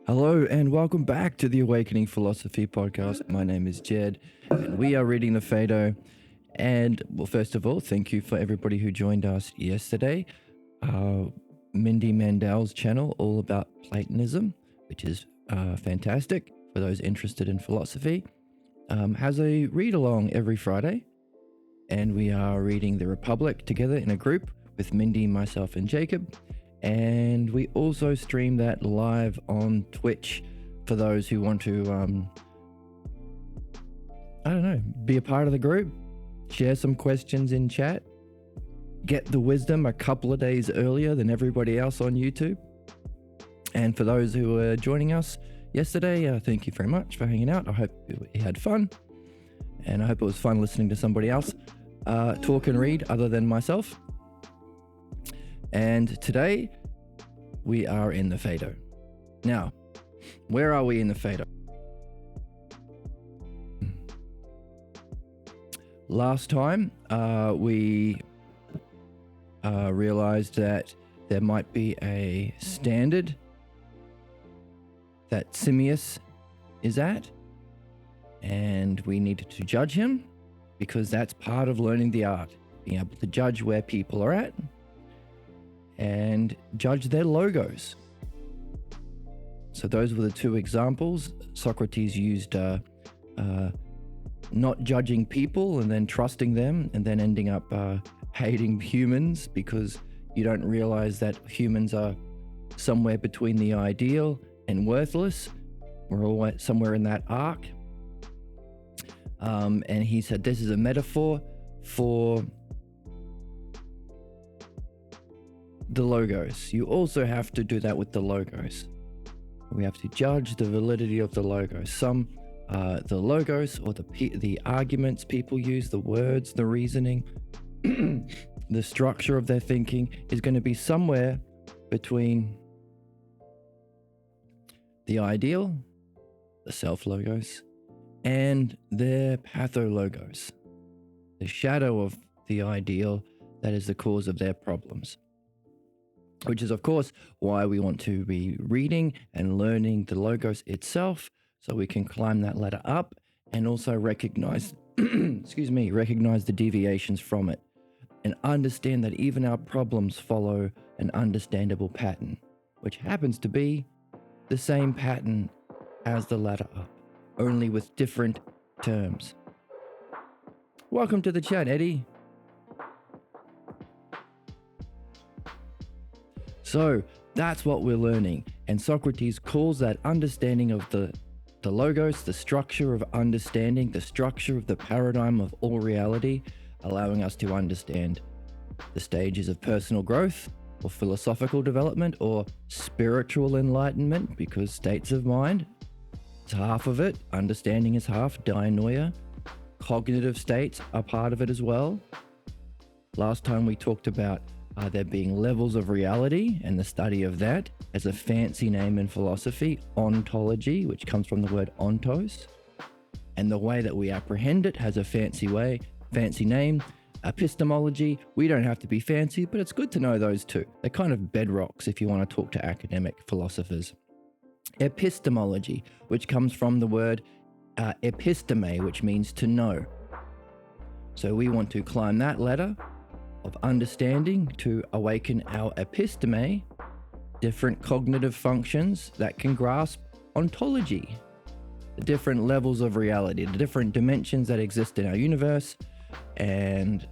Hello and welcome back to the Awakening Philosophy podcast. My name is Jed and we are reading the Phaedo. And well, first of all, thank you for everybody who joined us yesterday. Mindy Mandel's channel, all about Platonism, which is fantastic for those interested in philosophy, has a read along every Friday. And we are reading The Republic together in a group with Mindy, myself, and Jacob. And we also stream that live on Twitch for those who want to, be a part of the group, share some questions in chat, get the wisdom a couple of days earlier than everybody else on YouTube. And for those who were joining us yesterday, thank you very much for hanging out. I hope you had fun. And I hope it was fun listening to somebody else talk and read other than myself. And today we are in the Phaedo. Now, where are we in the Phaedo? Last time we realized that there might be a standard that Simius is at, and we needed to judge him because that's part of learning the art, being able to judge where people are at and judge their logos. So those were the two examples. Socrates used not judging people and then trusting them and then ending up hating humans because you don't realize that humans are somewhere between the ideal and worthless. We're all somewhere in that arc. And he said this is a metaphor for the logos. You also have to do that with the logos. We have to judge the validity of the logos. Some the logos or the arguments people use, the words, the reasoning, the structure of their thinking is going to be somewhere between the ideal, the self-logos, and their pathologos, the shadow of the ideal that is the cause of their problems. Which is, of course, why we want to be reading and learning the logos itself so we can climb that ladder up and also recognize, recognize the deviations from it and understand that even our problems follow an understandable pattern, which happens to be the same pattern as the ladder up, only with different terms. Welcome to the chat, Eddie. So that's what we're learning. And Socrates calls that understanding of the logos, the structure of understanding, the structure of the paradigm of all reality, allowing us to understand the stages of personal growth or philosophical development or spiritual enlightenment, because states of mind is half of it. Understanding is half. Dianoia. Cognitive states are part of it as well. Last time we talked about there being levels of reality and the study of that as a fancy name in philosophy, ontology, which comes from the word ontos. And the way that we apprehend it has a fancy name. Epistemology, we don't have to be fancy, but it's good to know those two. They're kind of bedrocks if you want to talk to academic philosophers. Epistemology, which comes from the word episteme, which means to know. So we want to climb that ladder of understanding to awaken our episteme, different cognitive functions that can grasp ontology, the different levels of reality, the different dimensions that exist in our universe. And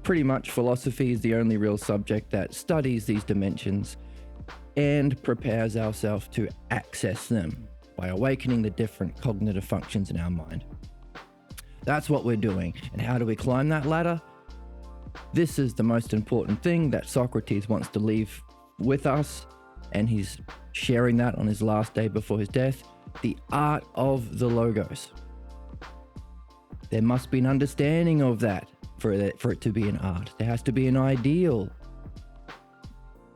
pretty much philosophy is the only real subject that studies these dimensions and prepares ourselves to access them by awakening the different cognitive functions in our mind. That's what we're doing. And how do we climb that ladder? This is the most important thing that Socrates wants to leave with us, and he's sharing that on his last day before his death, the art of the logos. There must be an understanding of that for it to be an art. There has to be an ideal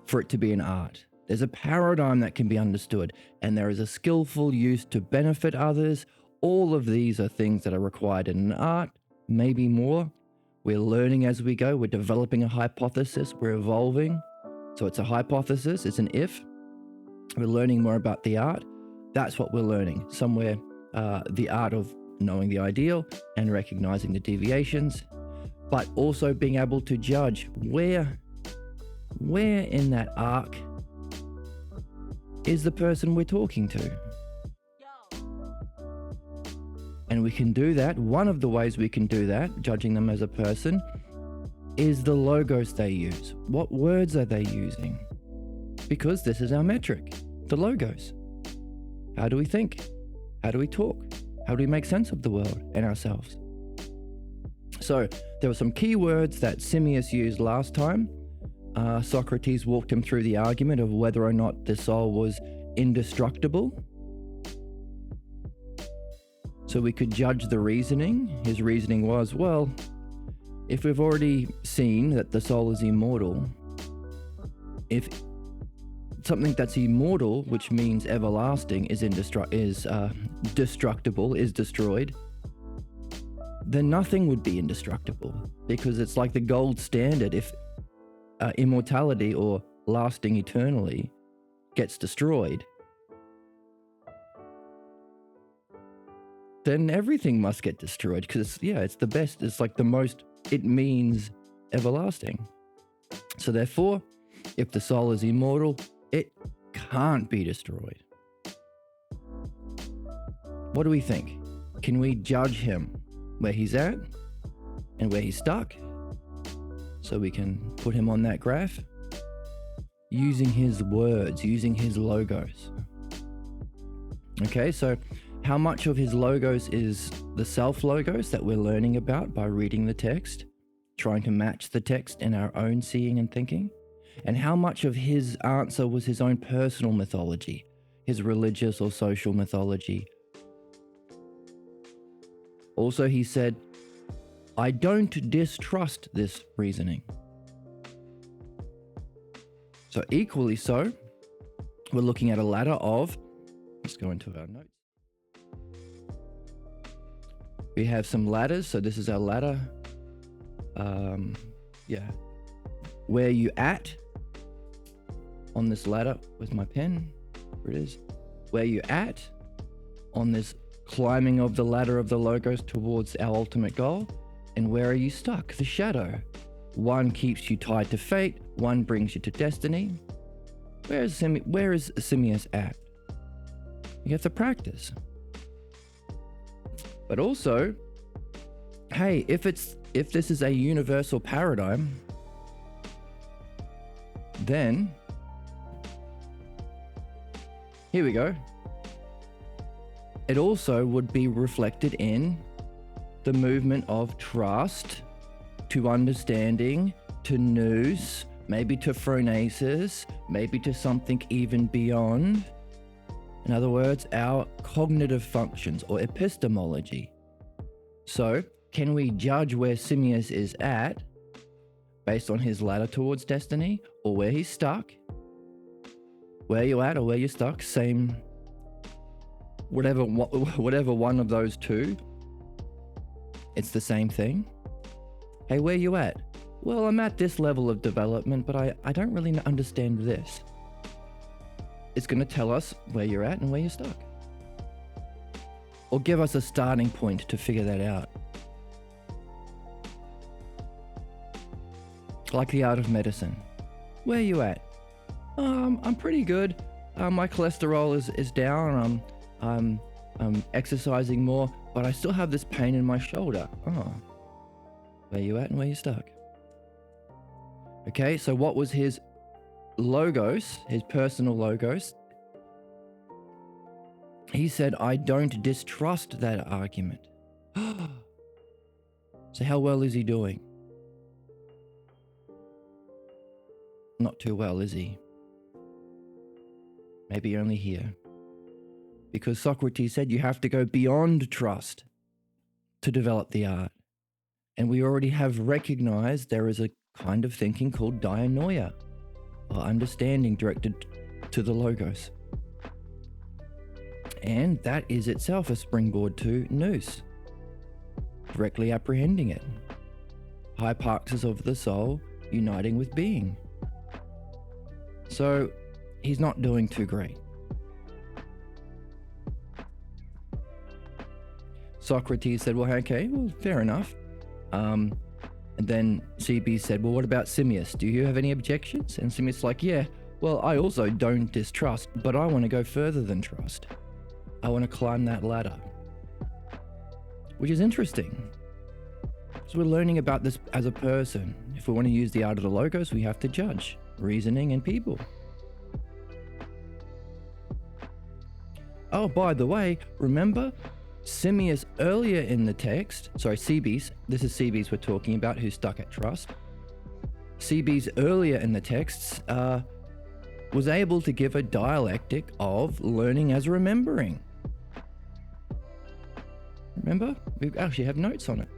for it to be an art. There's a paradigm that can be understood, and there is a skillful use to benefit others. All of these are things that are required in an art, maybe more. We're learning as we go. We're developing a hypothesis. We're evolving. So it's a hypothesis. It's an if. We're learning more about the art. That's what we're learning. Somewhere, the art of knowing the ideal and recognizing the deviations, but also being able to judge where in that arc is the person we're talking to. And we can do that. One of the ways we can do that, judging them as a person, is the logos they use. What words are they using? Because this is our metric, the logos. How do we think? How do we talk? How do we make sense of the world and ourselves? So there were some key words that Simmias used last time. Socrates walked him through the argument of whether or not the soul was indestructible. So we could judge the reasoning. His reasoning was, well, if we've already seen that the soul is immortal, if something that's immortal, which means everlasting, is destructible, is destroyed, then nothing would be indestructible, because it's like the gold standard. If immortality or lasting eternally gets destroyed, then everything must get destroyed, because it's the best. It's like the most, it means everlasting. So therefore, if the soul is immortal, it can't be destroyed. What do we think? Can we judge him where he's at and where he's stuck, so we can put him on that graph using his words, using his logos? Okay, so how much of his logos is the self logos that we're learning about by reading the text, trying to match the text in our own seeing and thinking? And how much of his answer was his own personal mythology, his religious or social mythology? Also, he said, I don't distrust this reasoning. So equally so, we're looking at a ladder of, let's go into our notes. We have some ladders. So this is our ladder. Where are you at on this ladder with my pen? Here it is. Where are you at on this climbing of the ladder of the logos towards our ultimate goal? And where are you stuck? The shadow. One keeps you tied to fate. One brings you to destiny. Where is Simmias at? You have to practice. But also, hey, if this is a universal paradigm, then here we go. It also would be reflected in the movement of trust to understanding, to nous, maybe to phronesis, maybe to something even beyond. In other words, our cognitive functions or epistemology. So, can we judge where Simmias is at based on his ladder towards destiny, or where he's stuck? Where you at or where you're stuck, same, whatever one of those two, it's the same thing. Hey, where you at? Well, I'm at this level of development, but I don't really understand this. It's going to tell us where you're at and where you're stuck, or give us a starting point to figure that out. Like the art of medicine. Where are you at? I'm pretty good. My cholesterol is down. I'm exercising more, but I still have this pain in my shoulder. Oh, where you at and where you stuck? Okay, so what was his logos, his personal logos? He said, I don't distrust that argument. So how well is he doing? Not too well, is he? Maybe only here. Because Socrates said you have to go beyond trust to develop the art. And we already have recognized there is a kind of thinking called dianoia, or understanding directed to the logos. And that is itself a springboard to nous, directly apprehending it. Hyparxis of the soul uniting with being. So he's not doing too great. Socrates said, well, okay, well, fair enough. And then CB said, well, what about Simmias? Do you have any objections? And Simmias like, yeah, well, I also don't distrust, but I want to go further than trust. I want to climb that ladder. Which is interesting. So we're learning about this as a person. If we want to use the art of the logos, we have to judge reasoning and people. Oh, by the way, remember Simmias earlier in the text, sorry, Cebes, this is Cebes we're talking about, who's stuck at trust. Cebes earlier in the texts was able to give a dialectic of learning as remembering. Remember? We actually have notes on it.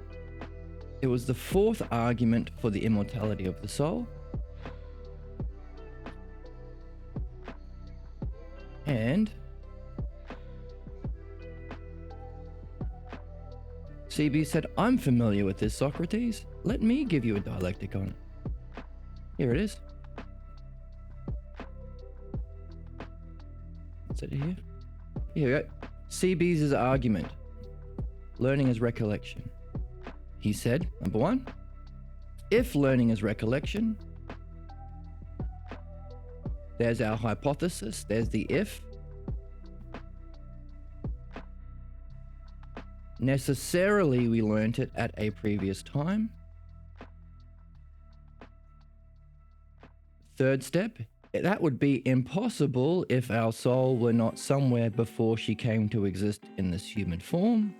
It was the fourth argument for the immortality of the soul. And CB said, I'm familiar with this, Socrates. Let me give you a dialectic on it. Here it is. Is it here? Here we go. CB's argument. Learning is recollection. He said, number one, if learning is recollection, there's our hypothesis, there's the if. Necessarily we learnt it at a previous time. Third step, that would be impossible if our soul were not somewhere before she came to exist in this human form.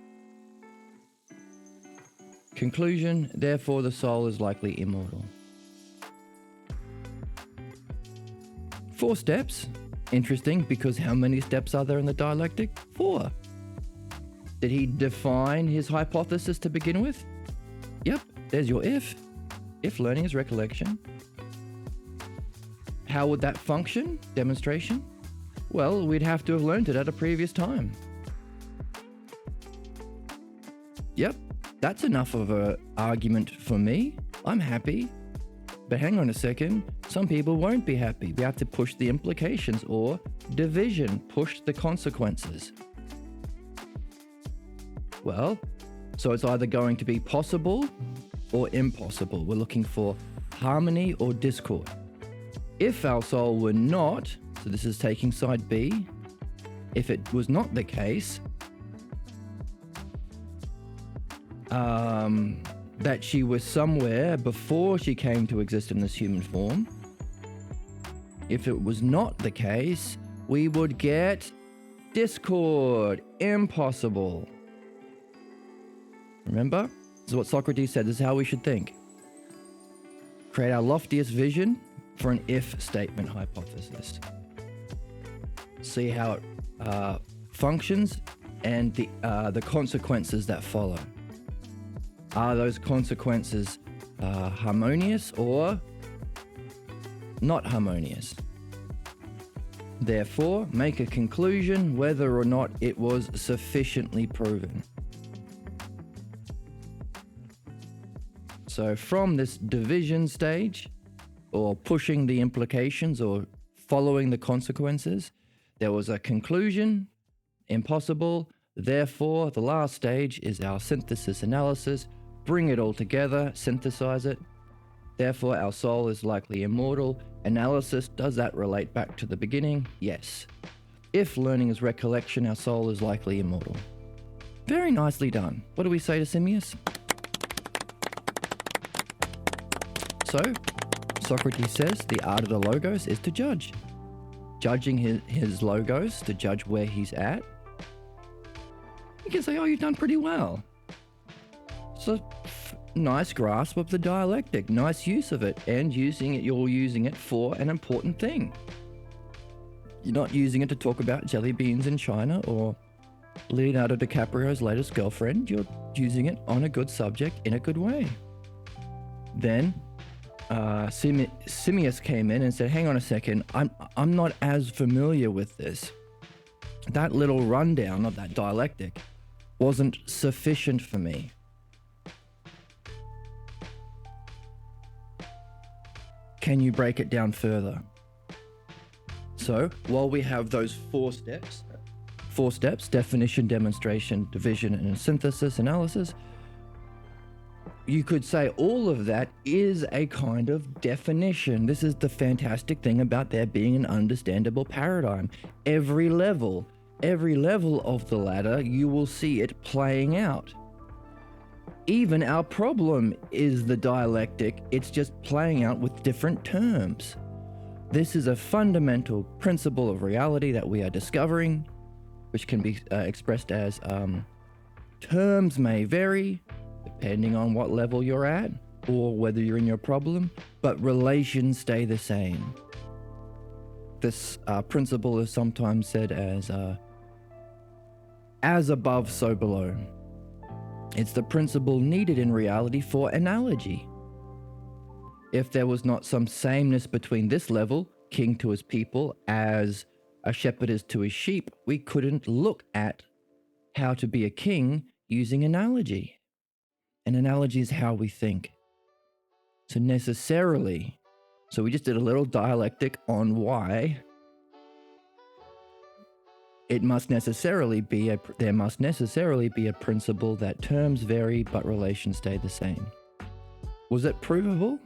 Conclusion, therefore the soul is likely immortal. 4 steps. Interesting, because how many steps are there in the dialectic? 4. Did he define his hypothesis to begin with? Yep, there's your if. If learning is recollection. How would that function? Demonstration? Well, we'd have to have learned it at a previous time. Yep, that's enough of an argument for me. I'm happy. But hang on a second, some people won't be happy. We have to push the implications, or division, push the consequences. Well, so it's either going to be possible or impossible. We're looking for harmony or discord. If our soul were not, so this is taking side B, if it was not the case, that she was somewhere before she came to exist in this human form, if it was not the case, we would get discord, impossible. Remember? This is what Socrates said. This is how we should think. Create our loftiest vision for an if statement hypothesis. See how it functions and the consequences that follow. Are those consequences harmonious or not harmonious? Therefore, make a conclusion whether or not it was sufficiently proven. So from this division stage, or pushing the implications or following the consequences, there was a conclusion, impossible. Therefore, the last stage is our synthesis analysis. Bring it all together, synthesize it. Therefore, our soul is likely immortal. Analysis, does that relate back to the beginning? Yes. If learning is recollection, our soul is likely immortal. Very nicely done. What do we say to Simmias? So, Socrates says the art of the logos is to judge. Judging his logos, to judge where he's at. You can say, oh, you've done pretty well. So, nice grasp of the dialectic, nice use of it, and you're using it for an important thing. You're not using it to talk about jelly beans in China or Leonardo DiCaprio's latest girlfriend. You're using it on a good subject in a good way. Then, Simmias came in and said, hang on a second, I'm not as familiar with this. That little rundown of that dialectic wasn't sufficient for me. Can you break it down further? So while we have those four steps, definition, demonstration, division, and synthesis, analysis, you could say all of that is a kind of definition. This is the fantastic thing about there being an understandable paradigm. Every level of the ladder, you will see it playing out. Even our problem is the dialectic. It's just playing out with different terms. This is a fundamental principle of reality that we are discovering, which can be expressed as terms may vary depending on what level you're at or whether you're in your problem, but relations stay the same. This principle is sometimes said as above, so below. It's the principle needed in reality for analogy. If there was not some sameness between this level, king to his people, as a shepherd is to his sheep, we couldn't look at how to be a king using analogy. An analogy is how we think. So we just did a little dialectic on why there must necessarily be a principle that terms vary but relations stay the same. Was it provable?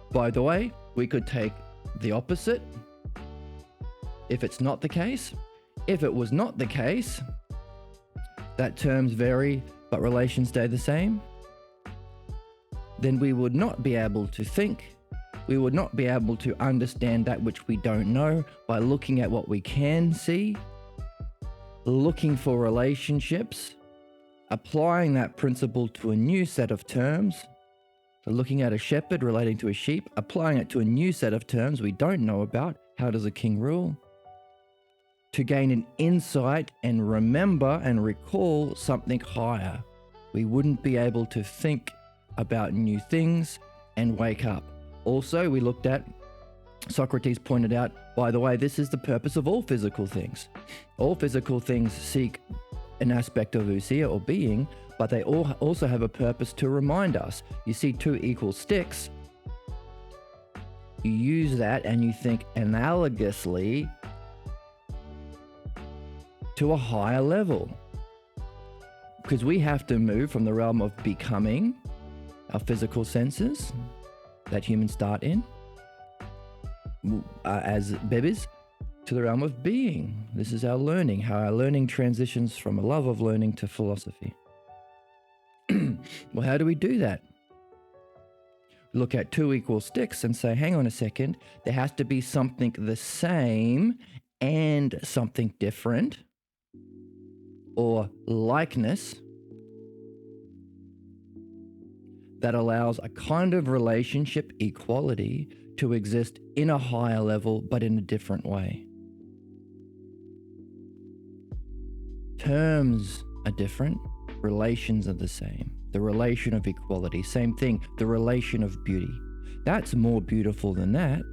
By the way, we could take the opposite if it's not the case. If it was not the case that terms vary but relations stay the same, then we would not be able to think. We would not be able to understand that which we don't know by looking at what we can see, looking for relationships, applying that principle to a new set of terms. So looking at a shepherd relating to a sheep, applying it to a new set of terms we don't know about. How does a king rule? To gain an insight and remember and recall something higher. We wouldn't be able to think about new things and wake up. Also, we looked at, Socrates pointed out, by the way, this is the purpose of all physical things. All physical things seek an aspect of ousia or being, but they all also have a purpose to remind us. You see two equal sticks, you use that and you think analogously to a higher level. Because we have to move from the realm of becoming, our physical senses that humans start in as babies, to the realm of being. This is our learning, how our learning transitions from a love of learning to philosophy. Well, how do we do that? Look at two equal sticks and say, hang on a second, there has to be something the same and something different, or likeness, that allows a kind of relationship equality to exist in a higher level, but in a different way. Terms are different, relations are the same. The relation of equality, same thing, the relation of beauty. That's more beautiful than that.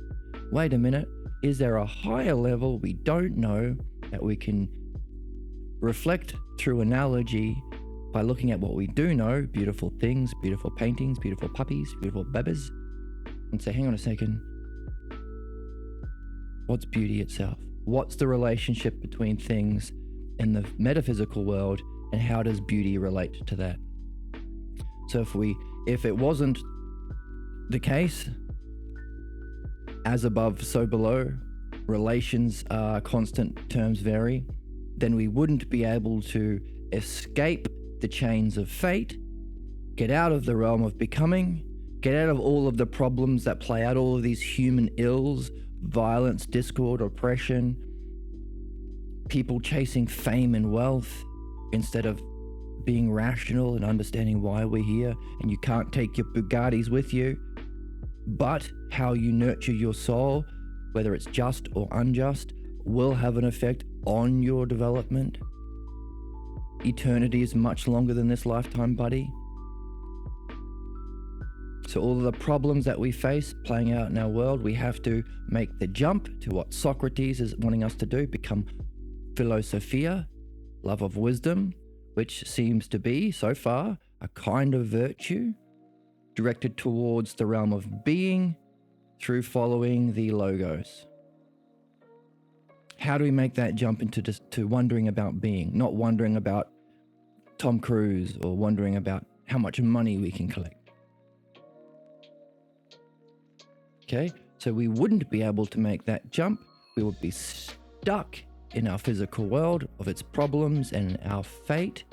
Wait a minute, is there a higher level we don't know that we can reflect through analogy by looking at what we do know, beautiful things, beautiful paintings, beautiful puppies, beautiful babies, and say, hang on a second, what's beauty itself? What's the relationship between things in the metaphysical world, and how does beauty relate to that? So if it wasn't the case, as above, so below, relations are constant, terms vary, then we wouldn't be able to escape the chains of fate, get out of the realm of becoming, get out of all of the problems that play out, all of these human ills, violence, discord, oppression, people chasing fame and wealth instead of being rational and understanding why we're here. And you can't take your Bugattis with you, but how you nurture your soul, whether it's just or unjust, will have an effect on your development. Eternity is much longer than this lifetime, buddy. So all of the problems that we face playing out in our world, we have to make the jump to what Socrates is wanting us to do, become philosophia, love of wisdom, which seems to be, so far, a kind of virtue directed towards the realm of being through following the logos. how do we make that jump into just to wondering about being, not wondering about Tom Cruise or wondering about how much money we can collect? Okay, so we wouldn't be able to make that jump. We would be stuck in our physical world of its problems and our fate.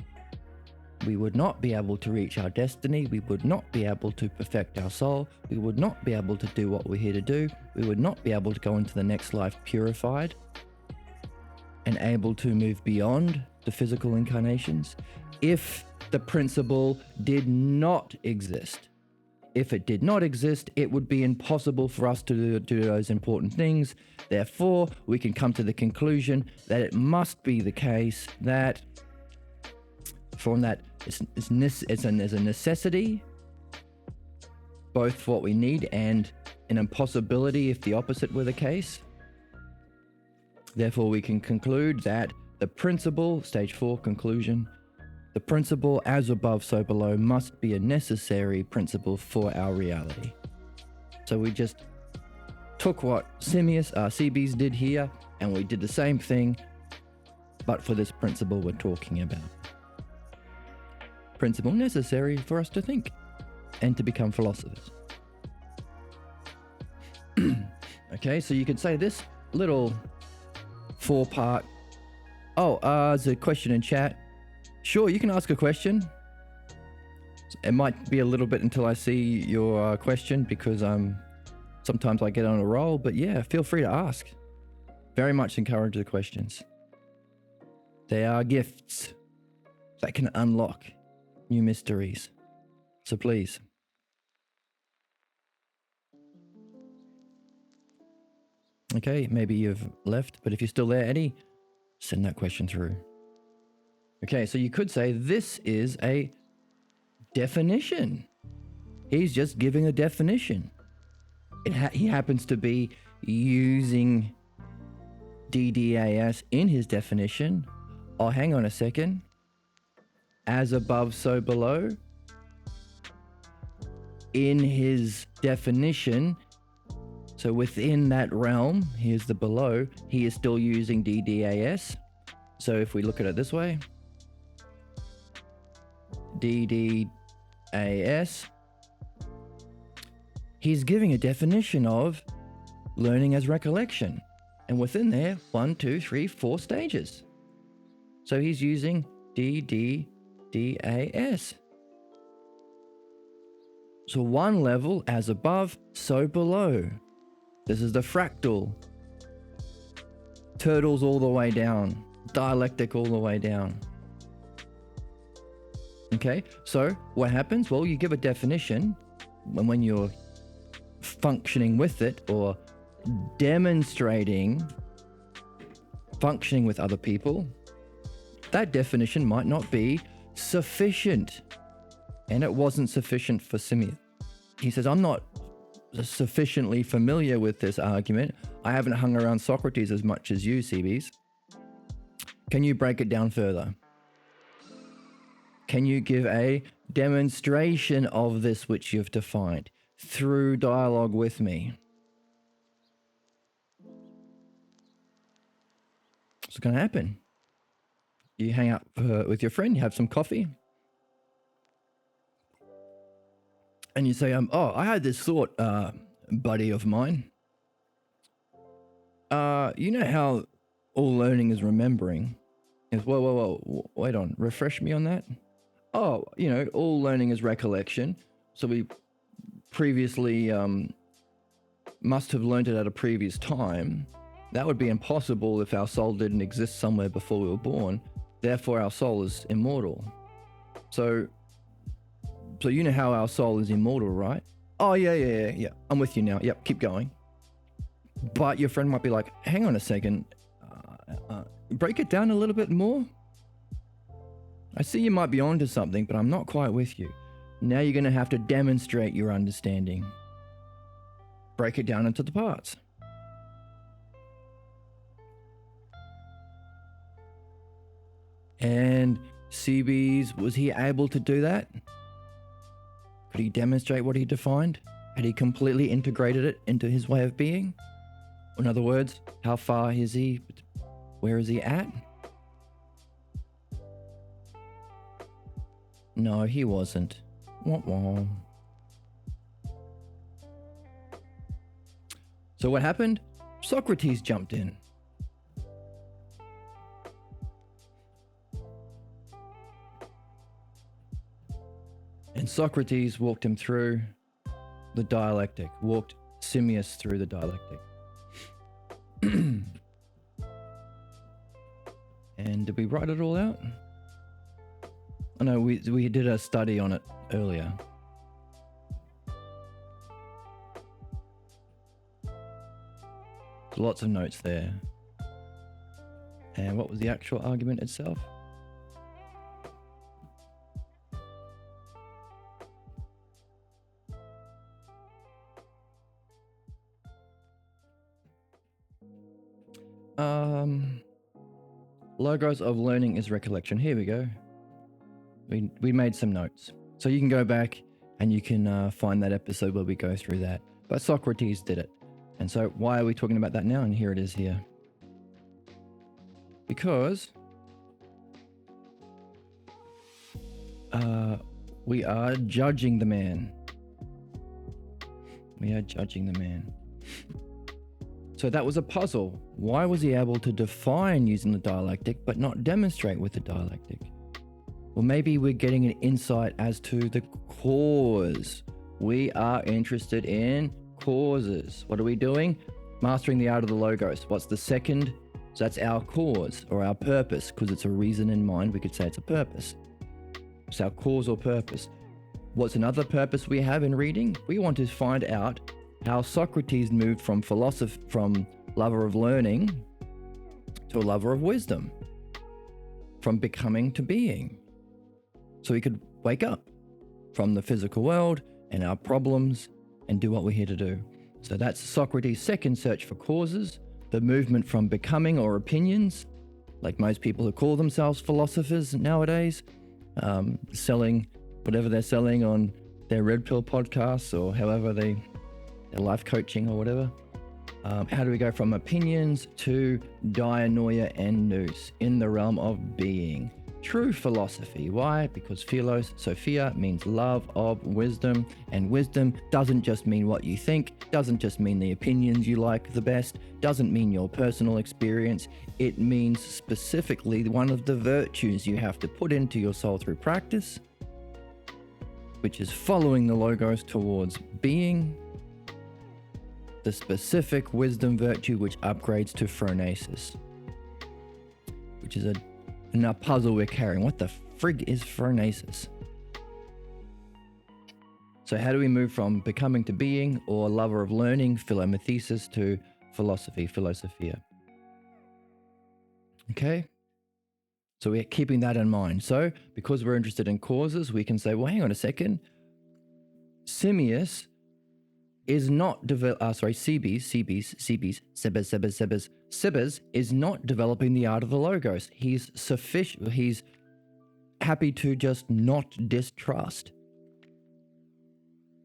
We would not be able to reach our destiny. We would not be able to perfect our soul. We would not be able to do what we're here to do. We would not be able to go into the next life purified and able to move beyond the physical incarnations if the principle did not exist. If it did not exist, it would be impossible for us to do those important things. Therefore, we can come to the conclusion that it must be the case that from that it's a necessity, both for what we need and an impossibility if the opposite were the case. Therefore, we can conclude that the principle, stage 4 conclusion, the principle as above, so below must be a necessary principle for our reality. So we just took what Sebi's did here, and we did the same thing, but for this principle we're talking about. Principle necessary for us to think and to become philosophers. Okay, so you could say this little 4-part. There's a question in chat. Sure, you can ask a question. It might be a little bit until I see your question because sometimes I get on a roll, but yeah, feel free to ask. Very much encourage the questions. They are gifts that can unlock new mysteries. So please. Okay, maybe you've left, but if you're still there, Eddie, send that question through. Okay, so you could say this is a definition. He's just giving a definition. He happens to be using DDAS in his definition. Oh, hang on a second. As above, so below. In his definition, so within that realm, here's the below, he is still using DDAS. So if we look at it this way, DDAS, he's giving a definition of learning as recollection. And within there, 1, 2, 3, 4 stages. So he's using DDAS. So one level as above, so below. This is the fractal. Turtles all the way down. Dialectic all the way down. Okay, so what happens? Well, you give a definition, and when you're functioning with it or demonstrating functioning with other people, that definition might not be sufficient. And it wasn't sufficient for Simeon. He says, I'm not sufficiently familiar with this argument. I haven't hung around Socrates as much as you, CBs. Can you break it down further? Can you give a demonstration of this which you've defined through dialogue with me? What's going to happen? You hang out with your friend, you have some coffee, and you say, I had this thought, buddy of mine. You know how all learning is remembering? Is whoa, wait on, refresh me on that. Oh, all learning is recollection. So we previously must have learned it at a previous time. That would be impossible if our soul didn't exist somewhere before we were born. Therefore, our soul is immortal. So you know how our soul is immortal, right? Oh, yeah. I'm with you now. Yep, keep going. But your friend might be like, hang on a second. Break it down a little bit more. I see you might be onto something, but I'm not quite with you. Now you're going to have to demonstrate your understanding. Break it down into the parts. And CB's, was he able to do that? Could he demonstrate what he defined? Had he completely integrated it into his way of being? In other words, how far is he Where is he at? No, he wasn't. Wah, wah. So what happened? Socrates jumped in. And Socrates walked him through the dialectic, walked Simius through the dialectic. And did we write it all out? Oh no, we did a study on it earlier. Lots of notes there. And what was the actual argument itself? Logos of learning is recollection. Here we go. We made some notes. So you can go back and you can find that episode where we go through that. But Socrates did it. And so why are we talking about that now? And here it is here. Because we are judging the man. We are judging the man. So that was a puzzle. Why was he able to define using the dialectic but not demonstrate with the dialectic? Well, maybe we're getting an insight as to the cause. We are interested in causes. What are we doing? Mastering the art of the logos. What's the second? So that's our cause or our purpose, because it's a reason in mind. We could say it's a purpose. It's our cause or purpose. What's another purpose we have in reading? We want to find out how Socrates moved from lover of learning to a lover of wisdom, from becoming to being. So he could wake up from the physical world and our problems and do what we're here to do. So that's Socrates' second search for causes, the movement from becoming or opinions, like most people who call themselves philosophers nowadays, selling whatever they're selling on their Red Pill podcasts or however their life coaching or whatever. How do we go from opinions to dianoia and nous in the realm of being? True philosophy. Why? Because philos, Sophia, means love of wisdom, and wisdom doesn't just mean what you think, doesn't just mean the opinions you like the best, doesn't mean your personal experience. It means specifically one of the virtues you have to put into your soul through practice, which is following the logos towards being, the specific wisdom virtue which upgrades to phronesis, which is a puzzle we're carrying. What the frig is phronesis? So how do we move from becoming to being, or lover of learning, philomethesis, to philosophy, philosophia? Okay? So we're keeping that in mind. So because we're interested in causes, we can say, well, hang on a second. Simius is not Sebes is not developing the art of the logos. He's sufficient. He's happy to just not distrust.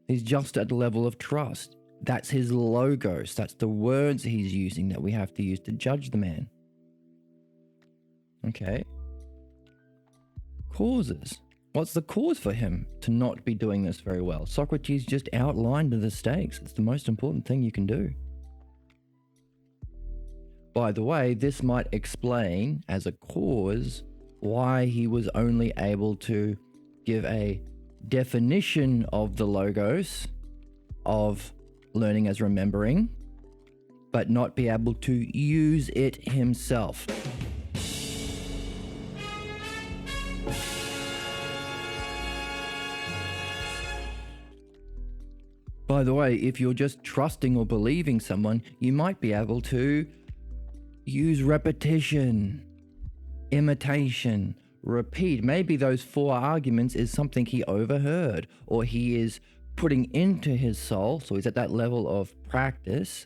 He's just at the level of trust. That's his logos. That's the words he's using that we have to use to judge the man. Okay. Causes. What's the cause for him to not be doing this very well? Socrates just outlined the stakes. It's the most important thing you can do. By the way, this might explain as a cause why he was only able to give a definition of the logos of learning as remembering, but not be able to use it himself. By the way, if you're just trusting or believing someone, you might be able to use repetition, imitation, repeat. Maybe those 4 arguments is something he overheard, or he is putting into his soul, so he's at that level of practice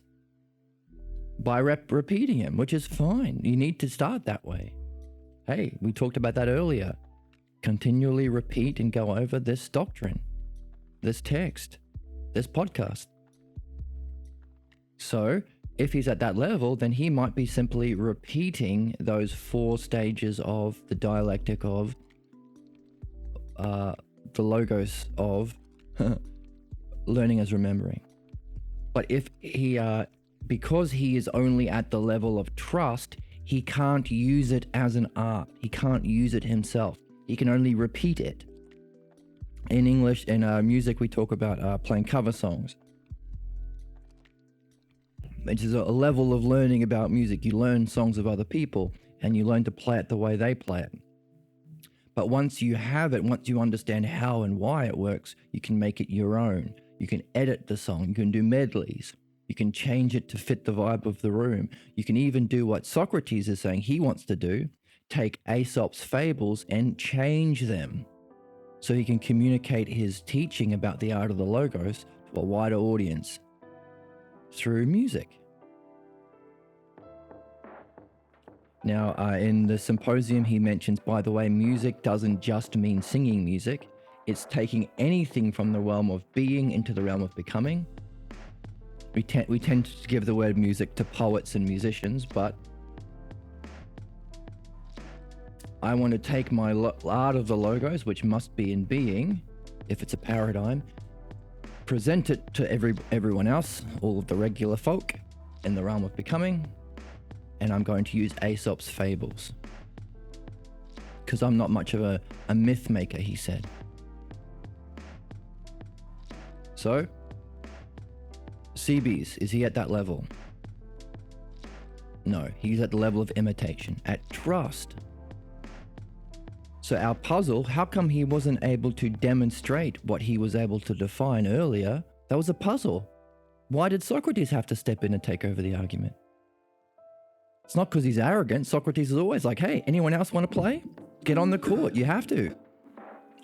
by repeating him, which is fine. You need to start that way. Hey, we talked about that earlier. Continually repeat and go over this doctrine, this text, this podcast. So if he's at that level, then he might be simply repeating those 4 stages of the dialectic of the logos of learning as remembering. But if he, because he is only at the level of trust, he can't use it as an art. He can't use it himself. He can only repeat it. In English, in music, we talk about playing cover songs, which is a level of learning about music. You learn songs of other people and you learn to play it the way they play it. But once you have it, once you understand how and why it works, you can make it your own. You can edit the song, you can do medleys, you can change it to fit the vibe of the room. You can even do what Socrates is saying he wants to do, take Aesop's fables and change them so he can communicate his teaching about the art of the logos to a wider audience through music. Now, in the symposium, he mentions, by the way, music doesn't just mean singing music. It's taking anything from the realm of being into the realm of becoming. We tend to give the word music to poets and musicians, but I want to take my art of the logos, which must be in being, if it's a paradigm, present it to everyone else, all of the regular folk in the realm of becoming, and I'm going to use Aesop's fables. Because I'm not much of a myth maker, he said. So, Seebees, is he at that level? No, he's at the level of imitation, at trust. So our puzzle, how come he wasn't able to demonstrate what he was able to define earlier? That was a puzzle. Why did Socrates have to step in and take over the argument? It's not because he's arrogant. Socrates is always like, hey, anyone else want to play? Get on the court, you have to.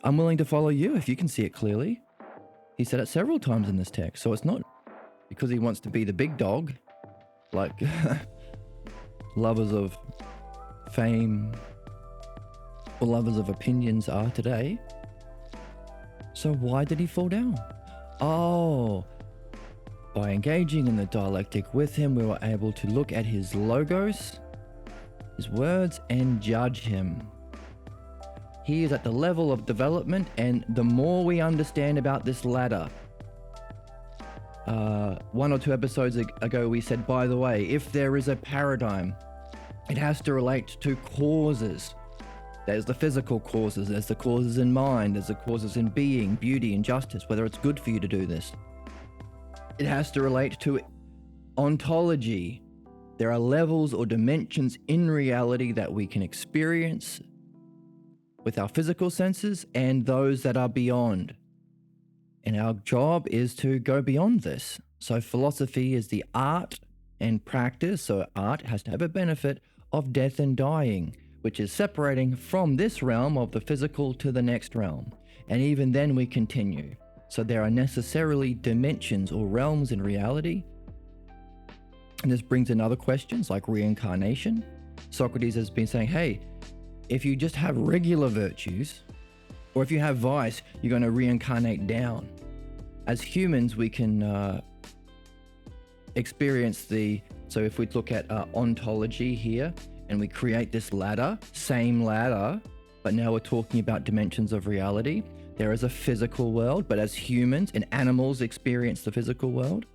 I'm willing to follow you if you can see it clearly. He said it several times in this text, so it's not because he wants to be the big dog, like lovers of fame or lovers of opinions are today. So why did he fall down? Oh, by engaging in the dialectic with him, we were able to look at his logos, his words, and judge him. He is at the level of development, and the more we understand about this ladder, 1 or 2 episodes ago we said, by the way, if there is a paradigm, it has to relate to causes. There's the physical causes, there's the causes in mind, there's the causes in being, beauty, and justice, whether it's good for you to do this. It has to relate to ontology. There are levels or dimensions in reality that we can experience with our physical senses and those that are beyond. And our job is to go beyond this. So philosophy is the art and practice. So art has to have a benefit of death and dying, which is separating from this realm of the physical to the next realm. And even then we continue. So there are necessarily dimensions or realms in reality. And this brings in other questions like reincarnation. Socrates has been saying, hey, if you just have regular virtues, or if you have vice, you're going to reincarnate down. As humans, we can experience so if we look at ontology here, and we create this ladder, same ladder, but now we're talking about dimensions of reality. There is a physical world, but as humans and animals experience the physical world.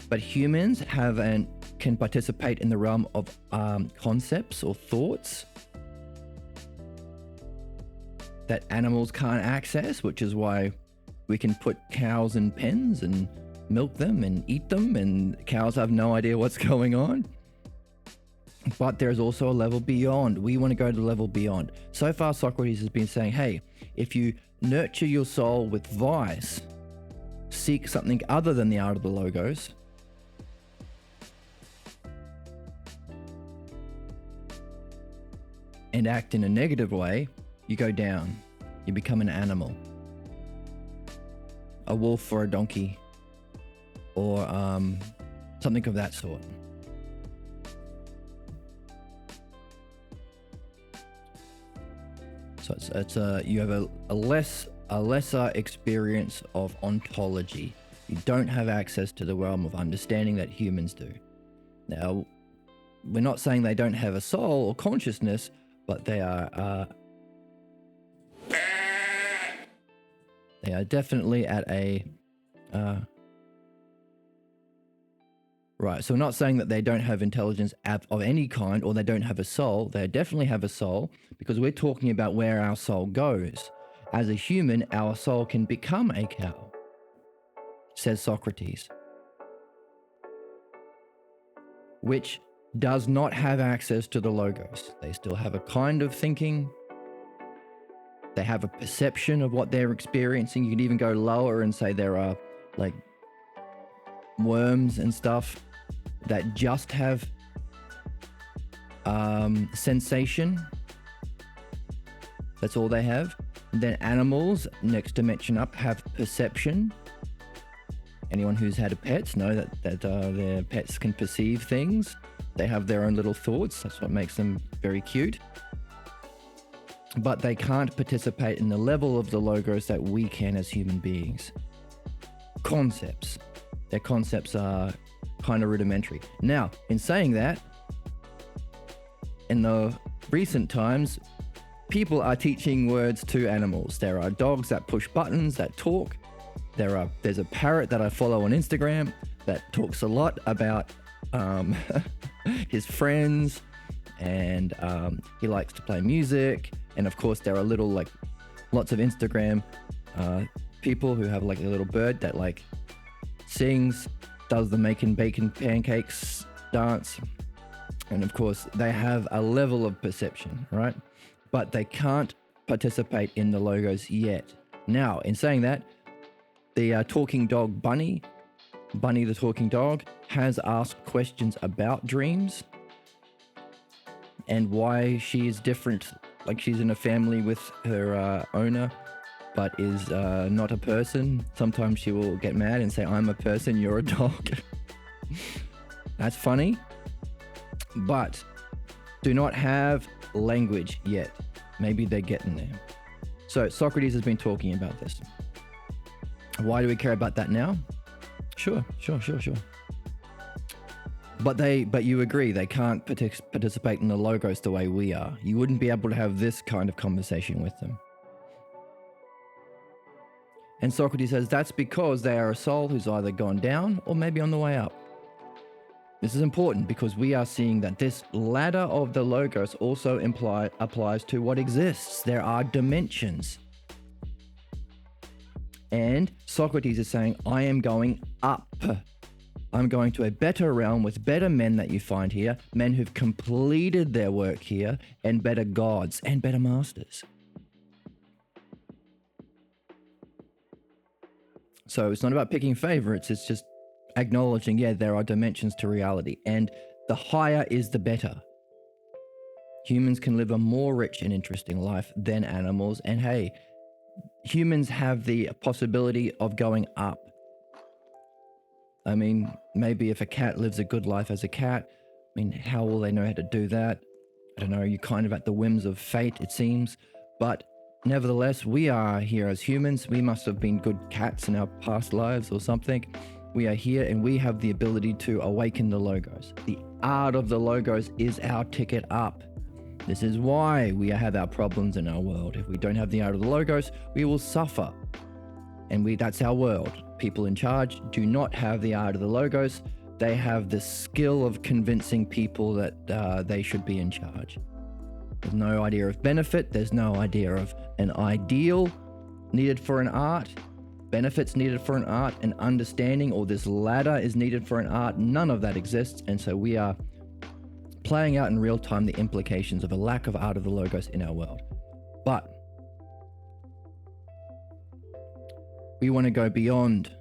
But humans can participate in the realm of concepts or thoughts that animals can't access, which is why we can put cows in pens and milk them and eat them, and cows have no idea what's going on. But there's also a level beyond. We want to go to the level beyond. So far, Socrates has been saying, hey, if you nurture your soul with vice, seek something other than the art of the logos, and act in a negative way, you go down. You become an animal. A wolf or a donkey, or something of that sort. So you have a lesser experience of ontology. You don't have access to the realm of understanding that humans do. Now, we're not saying they don't have a soul or consciousness, but they are definitely at a right. So we're not saying that they don't have intelligence of any kind, or they don't have a soul. They definitely have a soul, because we're talking about where our soul goes. As a human, our soul can become a cow, says Socrates, which does not have access to the logos. They still have a kind of thinking. They have a perception of what they're experiencing. You can even go lower and say there are like worms and stuff that just have sensation. That's all they have. And then animals, next dimension up, have perception. Anyone who's had a pet know that their pets can perceive things. They have their own little thoughts. That's what makes them very cute. But they can't participate in the level of the logos that we can as human beings. Concepts. Their concepts are kind of rudimentary. Now, in saying that, in the recent times, people are teaching words to animals. There are dogs that push buttons, that talk. There's a parrot that I follow on Instagram that talks a lot about his friends, and he likes to play music. And of course, there are lots of Instagram people who have like a little bird that like sings, does the making bacon pancakes dance. And of course, they have a level of perception, right? But they can't participate in the logos yet. Now, in saying that, the talking dog Bunny the talking dog, has asked questions about dreams and why she is different. Like, she's in a family with her owner, but is not a person. Sometimes she will get mad and say, I'm a person, you're a dog. That's funny, but do not have language yet. Maybe they're getting there. So Socrates has been talking about this. Why do we care about that now? Sure. But you agree they can't participate in the logos the way we are. You wouldn't be able to have this kind of conversation with them. And Socrates says that's because they are a soul who's either gone down or maybe on the way up. This is important because we are seeing that this ladder of the logos also applies to what exists. There are dimensions. And Socrates is saying, I am going up. I'm going to a better realm with better men that you find here, men who've completed their work here, and better gods and better masters. So it's not about picking favorites, it's just acknowledging, there are dimensions to reality, and the higher is the better. Humans can live a more rich and interesting life than animals, and hey, humans have the possibility of going up. I mean, maybe if a cat lives a good life as a cat, how will they know how to do that? I don't know, you're kind of at the whims of fate, it seems. But nevertheless, we are here as humans. We must have been good cats in our past lives or something. We are here and we have the ability to awaken the logos. The art of the logos is our ticket up. This is why we have our problems in our world. If we don't have the art of the logos, we will suffer. And that's our world. People in charge do not have the art of the logos. They have the skill of convincing people that they should be in charge. There's no idea of benefit. There's no idea of an ideal needed for an art, benefits needed for an art, and understanding, or this ladder is needed for an art. None of that exists. And so we are playing out in real time the implications of a lack of art of the logos in our world. But we want to go beyond.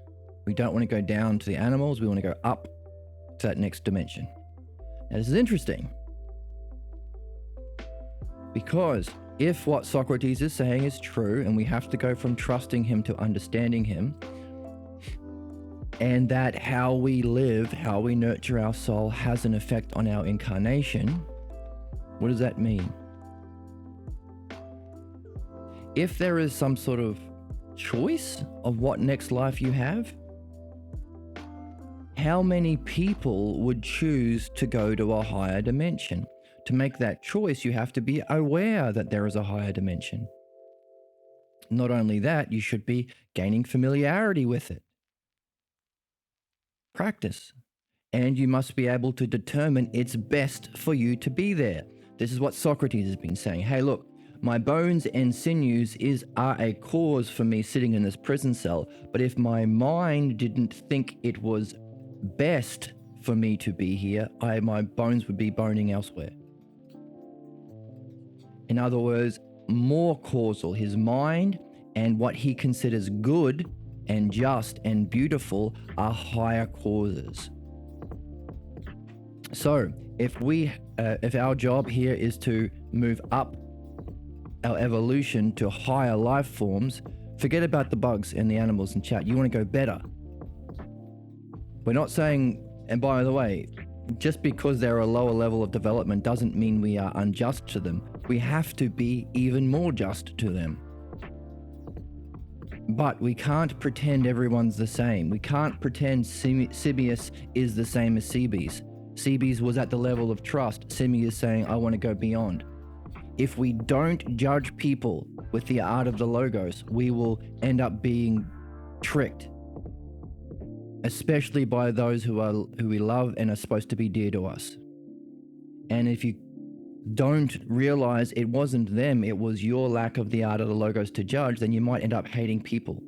We don't want to go down to the animals. We want to go up to that next dimension. Now, this is interesting because if what Socrates is saying is true, and we have to go from trusting him to understanding him, and that how we live, how we nurture our soul has an effect on our incarnation, what does that mean? If there is some sort of choice of what next life you have, How many people would choose to go to a higher dimension? To make that choice, you have to be aware that there is a higher dimension. Not only that, you should be gaining familiarity with it. Practice. And you must be able to determine it's best for you to be there. This is what Socrates has been saying. Hey, look, my bones and sinews are a cause for me sitting in this prison cell. But if my mind didn't think it was best for me to be here, my bones would be boning elsewhere. In other words, more causal. His mind and what he considers good and just and beautiful are higher causes. So if our job here is to move up our evolution to higher life forms, forget about the bugs and the animals in chat. You want to go better. We're not saying, and by the way, just because they're a lower level of development doesn't mean we are unjust to them. We have to be even more just to them. But we can't pretend everyone's the same. We can't pretend Simius is the same as Cebes. Cebes was at the level of trust. Simius is saying, I want to go beyond. If we don't judge people with the art of the logos, we will end up being tricked, especially by those who we love and are supposed to be dear to us. And if you don't realize it wasn't them, it was your lack of the art of the logos to judge, then you might end up hating people.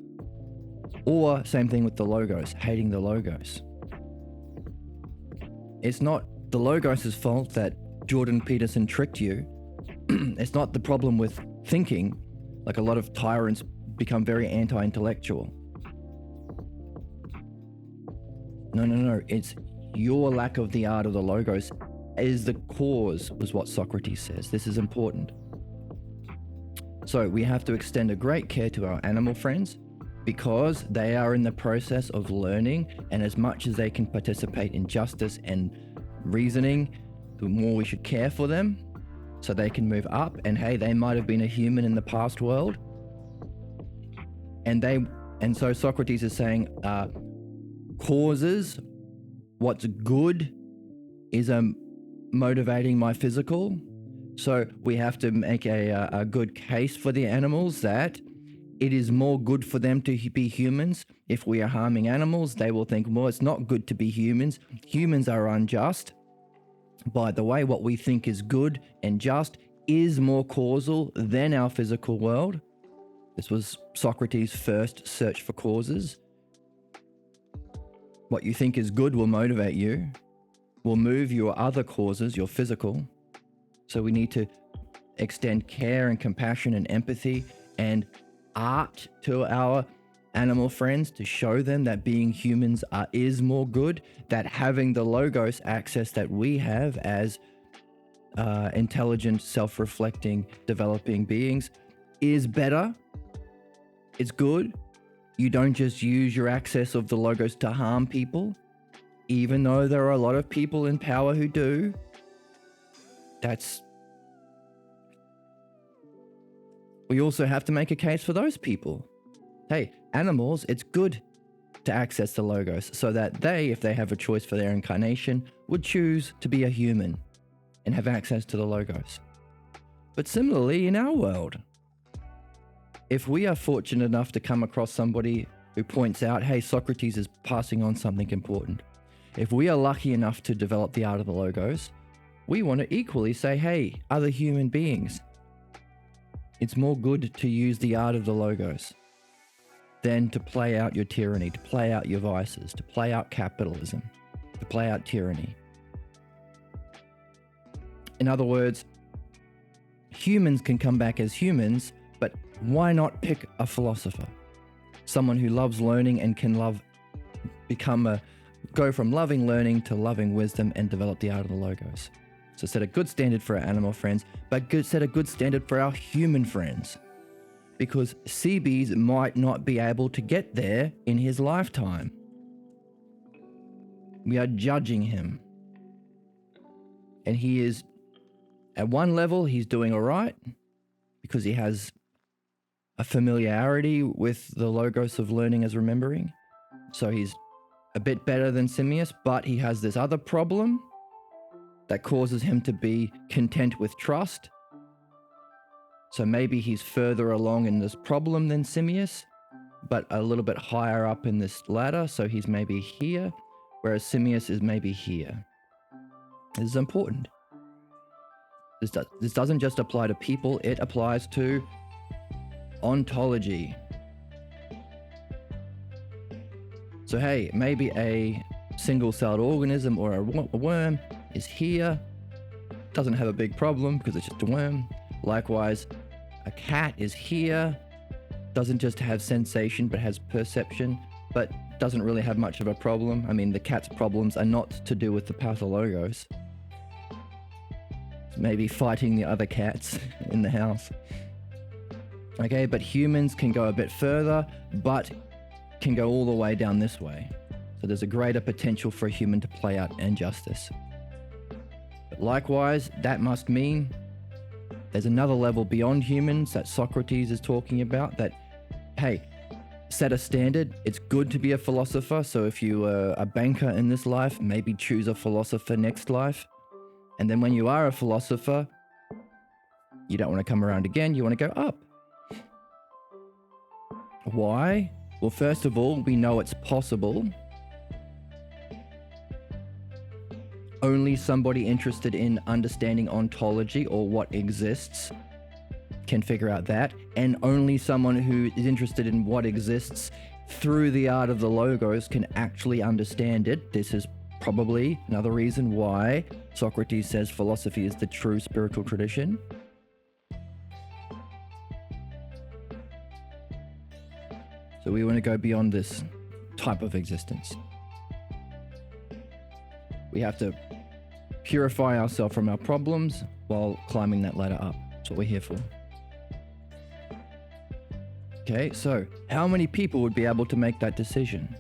Or same thing with the logos, hating the logos. It's not the logos' fault that Jordan Peterson tricked you. It's not the problem with thinking, like a lot of tyrants become very anti-intellectual. No. It's your lack of the art of the logos is the cause, was what Socrates says. This is important. So we have to extend a great care to our animal friends because they are in the process of learning, and as much as they can participate in justice and reasoning, the more we should care for them so they can move up. And hey, they might have been a human in the past world. And so Socrates is saying, causes, what's good is motivating my physical. So we have to make a good case for the animals that it is more good for them to be humans. If we are harming animals, they will think, well, it's not good to be humans. Humans are unjust. By the way, what we think is good and just is more causal than our physical world. This was Socrates' first search for causes. What you think is good will motivate you, will move your other causes, your physical. So we need to extend care and compassion and empathy and art to our animal friends to show them that being humans is more good, that having the logos access that we have as intelligent, self-reflecting, developing beings is better. It's good. You don't just use your access of the logos to harm people, even though there are a lot of people in power who do. We also have to make a case for those people. Hey, animals, it's good to access the logos so that they, if they have a choice for their incarnation, would choose to be a human and have access to the logos. But similarly, in our world, if we are fortunate enough to come across somebody who points out, hey, Socrates is passing on something important. If we are lucky enough to develop the art of the logos, we want to equally say, hey, other human beings, it's more good to use the art of the logos than to play out your tyranny, to play out your vices, to play out capitalism, to play out tyranny. In other words, humans can come back as humans, but why not pick a philosopher? Someone who loves learning and can go from loving learning to loving wisdom and develop the art of the logos. So set a good standard for our animal friends, but set a good standard for our human friends. Because Cebes might not be able to get there in his lifetime. We are judging him. And he is, at one level, he's doing all right because he has a familiarity with the logos of learning as remembering. So he's a bit better than Simius, but he has this other problem that causes him to be content with trust. So maybe he's further along in this problem than Simius, but a little bit higher up in this ladder. So he's maybe here, whereas Simius is maybe here. This is important. This doesn't just apply to people, it applies to ontology. So hey, maybe a single-celled organism or a worm is here. Doesn't have a big problem because it's just a worm. Likewise, a cat is here. Doesn't just have sensation but has perception, but doesn't really have much of a problem. I mean, the cat's problems are not to do with the pathologos. It's maybe fighting the other cats in the house. Okay, but humans can go a bit further, but can go all the way down this way. So there's a greater potential for a human to play out injustice. But likewise, that must mean there's another level beyond humans that Socrates is talking about that, hey, set a standard. It's good to be a philosopher. So if you are a banker in this life, maybe choose a philosopher next life. And then when you are a philosopher, you don't want to come around again. You want to go up. Why? Well, first of all, we know it's possible. Only somebody interested in understanding ontology or what exists can figure out that. And only someone who is interested in what exists through the art of the logos can actually understand it. This is probably another reason why Socrates says philosophy is the true spiritual tradition. So we want to go beyond this type of existence. We have to purify ourselves from our problems while climbing that ladder up. That's what we're here for. Okay, so how many people would be able to make that decision?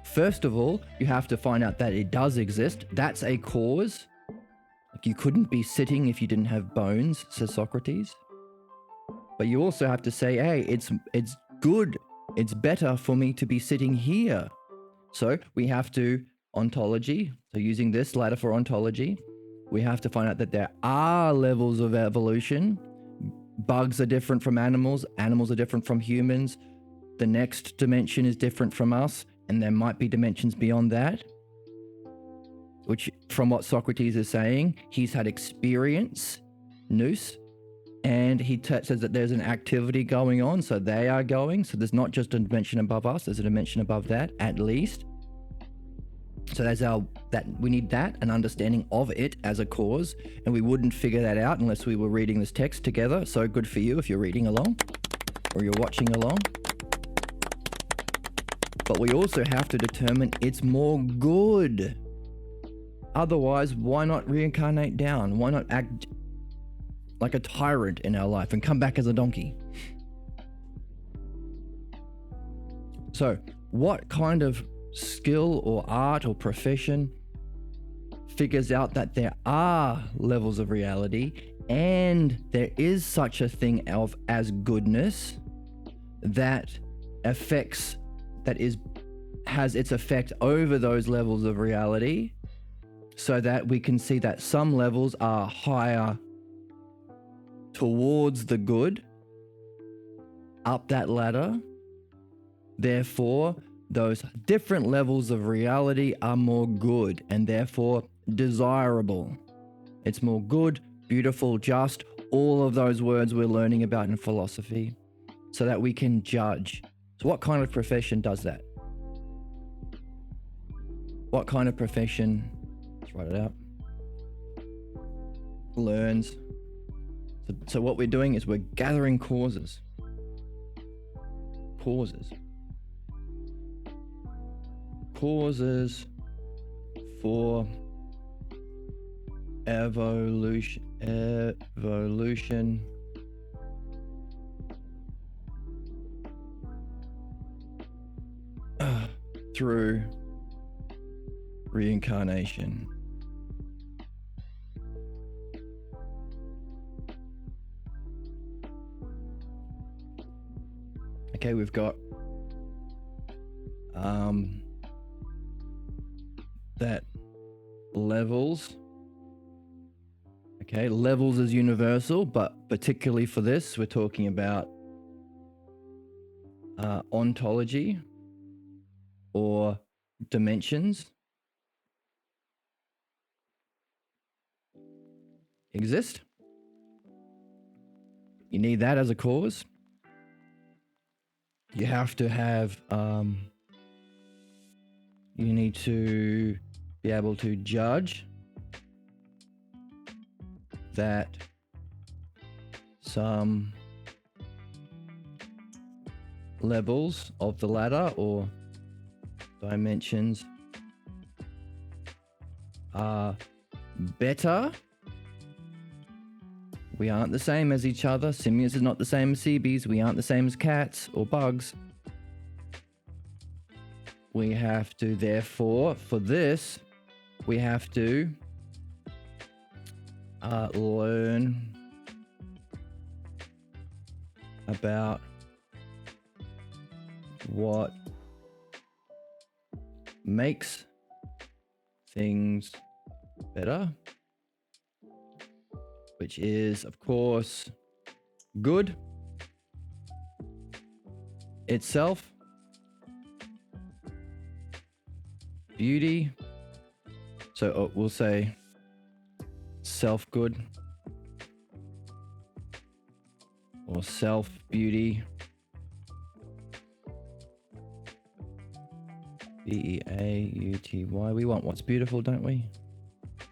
First of all, you have to find out that it does exist. That's a cause. Like you couldn't be sitting if you didn't have bones, says Socrates. But you also have to say, hey, it's good. It's better for me to be sitting here. So we have to ontology. So using this ladder for ontology, we have to find out that there are levels of evolution. Bugs are different from animals. Animals are different from humans. The next dimension is different from us. And there might be dimensions beyond that. Which, from what Socrates is saying, he's had experience, nous, and he says that there's an activity going on, so they are going. So there's not just a dimension above us, there's a dimension above that, at least. So that's we need that, an understanding of it as a cause, and we wouldn't figure that out unless we were reading this text together. So good for you if you're reading along, or you're watching along. But we also have to determine it's more good. Otherwise, why not reincarnate down? Why not act like a tyrant in our life and come back as a donkey? So, what kind of skill or art or profession figures out that there are levels of reality and there is such a thing as goodness that has its effect over those levels of reality, so that we can see that some levels are higher towards the good, up that ladder. Therefore, those different levels of reality are more good and therefore desirable. It's more good, beautiful, just, all of those words we're learning about in philosophy, so that we can judge. So what kind of profession does that? What kind of profession, let's write it out, learns? So what we're doing is we're gathering causes. Causes for evolution through reincarnation. Okay, we've got that levels, okay, levels is universal, but particularly for this, we're talking about ontology or dimensions exist. You need that as a cause. You have to have, you need to be able to judge that some levels of the ladder or dimensions are better. We aren't the same as each other. Simians is not the same as CBs. We aren't the same as cats or bugs. We have to, therefore, for this, we have to learn about what makes things better, which is, of course, good itself, beauty. So we'll say self-good or self-beauty. B-E-A-U-T-Y. We want what's beautiful, don't we?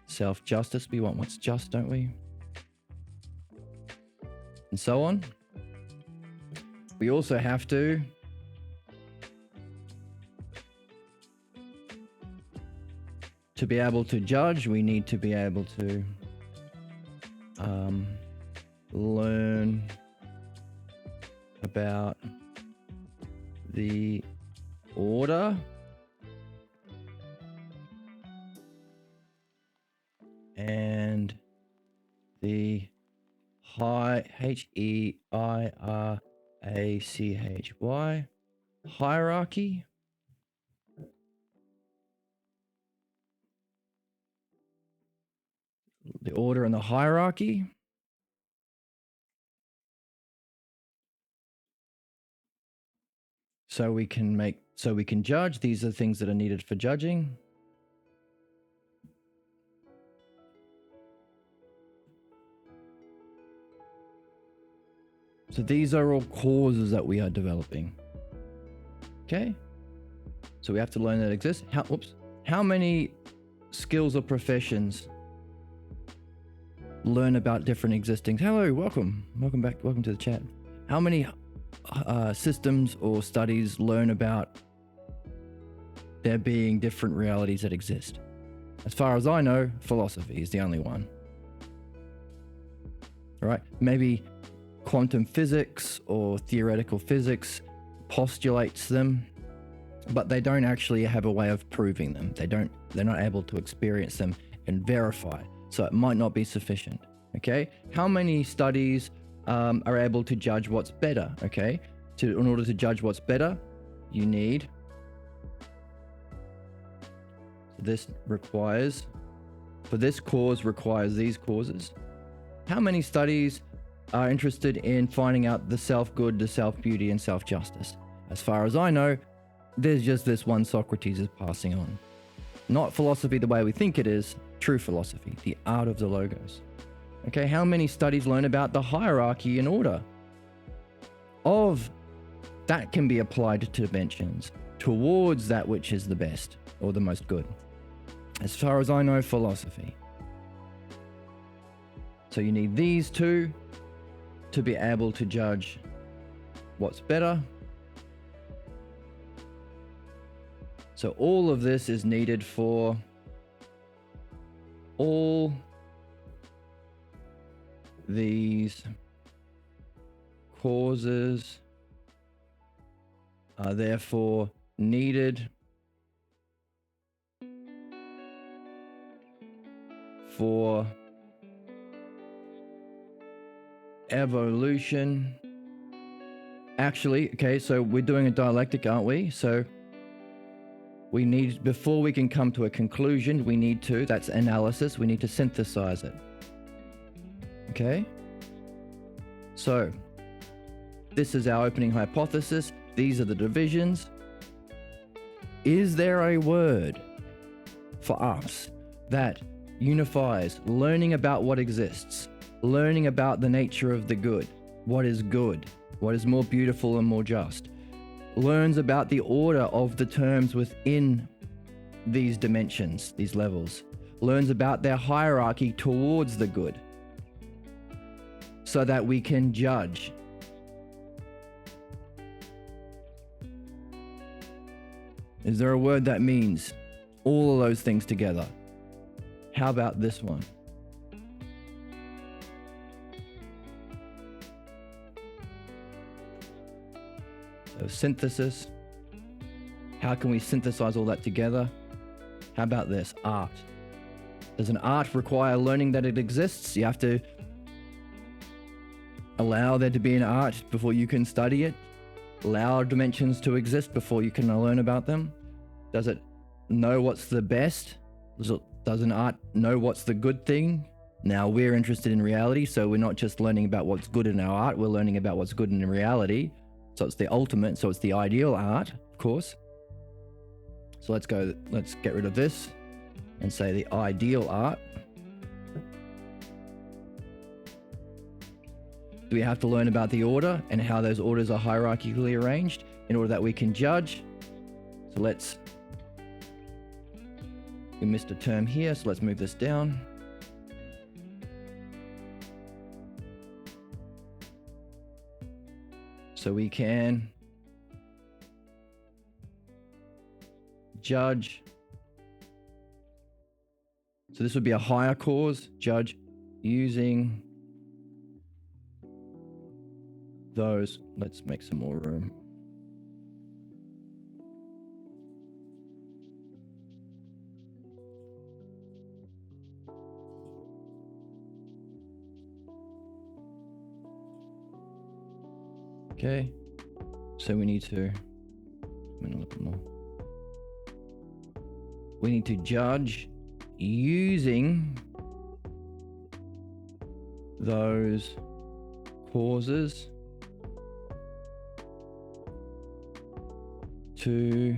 Self-justice. We want what's just, don't we? And so on. We also have to be able to judge, we need to be able to learn about the order and the H-E-I-R-A-C-H-Y hierarchy. The order and the hierarchy. So we can judge. These are things that are needed for judging. So these are all causes that we are developing. Okay? So we have to learn that exist. How many skills or professions learn about different existings? Hello, welcome back, welcome to the chat. How many systems or studies learn about there being different realities that exist? As far as I know, philosophy is the only one. All right, maybe quantum physics or theoretical physics postulates them, but they don't actually have a way of proving them. They're not able to experience them and verify. So it might not be sufficient. Okay, how many studies are able to judge what's better? Okay, in order to judge what's better, you need. This requires, for this cause requires these causes. How many studies are interested in finding out the self-good, the self-beauty, and self-justice? As far as I know, there's just this one Socrates is passing on. Not philosophy the way we think it is, true philosophy, the art of the logos. Okay, how many studies learn about the hierarchy and order of that can be applied to dimensions towards that which is the best or the most good? As far as I know, philosophy. So you need these two to be able to judge what's better. So all of this is needed for all these causes are therefore needed for evolution. Actually, okay, so we're doing a dialectic, aren't we? So before we can come to a conclusion, that's analysis, we need to synthesize it. Okay? So, this is our opening hypothesis. These are the divisions. Is there a word for us that unifies learning about what exists, learning about the nature of the good, what is more beautiful and more just, learns about the order of the terms within these dimensions, these levels, learns about their hierarchy towards the good, so that we can judge? Is there a word that means all of those things together? How about this one? So synthesis. How can we synthesize all that together? How about this? Art. Does an art require learning that it exists? You have to allow there to be an art before you can study it. Allow dimensions to exist before you can learn about them. Does it know what's the best? Does an art know what's the good thing? Now we're interested in reality, so we're not just learning about what's good in our art, we're learning about what's good in reality. So it's the ultimate, so it's the ideal art, of course. So let's get rid of this and say the ideal art. We have to learn about the order and how those orders are hierarchically arranged in order that we can judge. So we missed a term here, so let's move this down. So we can judge. So this would be a higher cause, judge using those. Let's make some more room. Okay, so we need to a little bit more. We need to judge using those causes to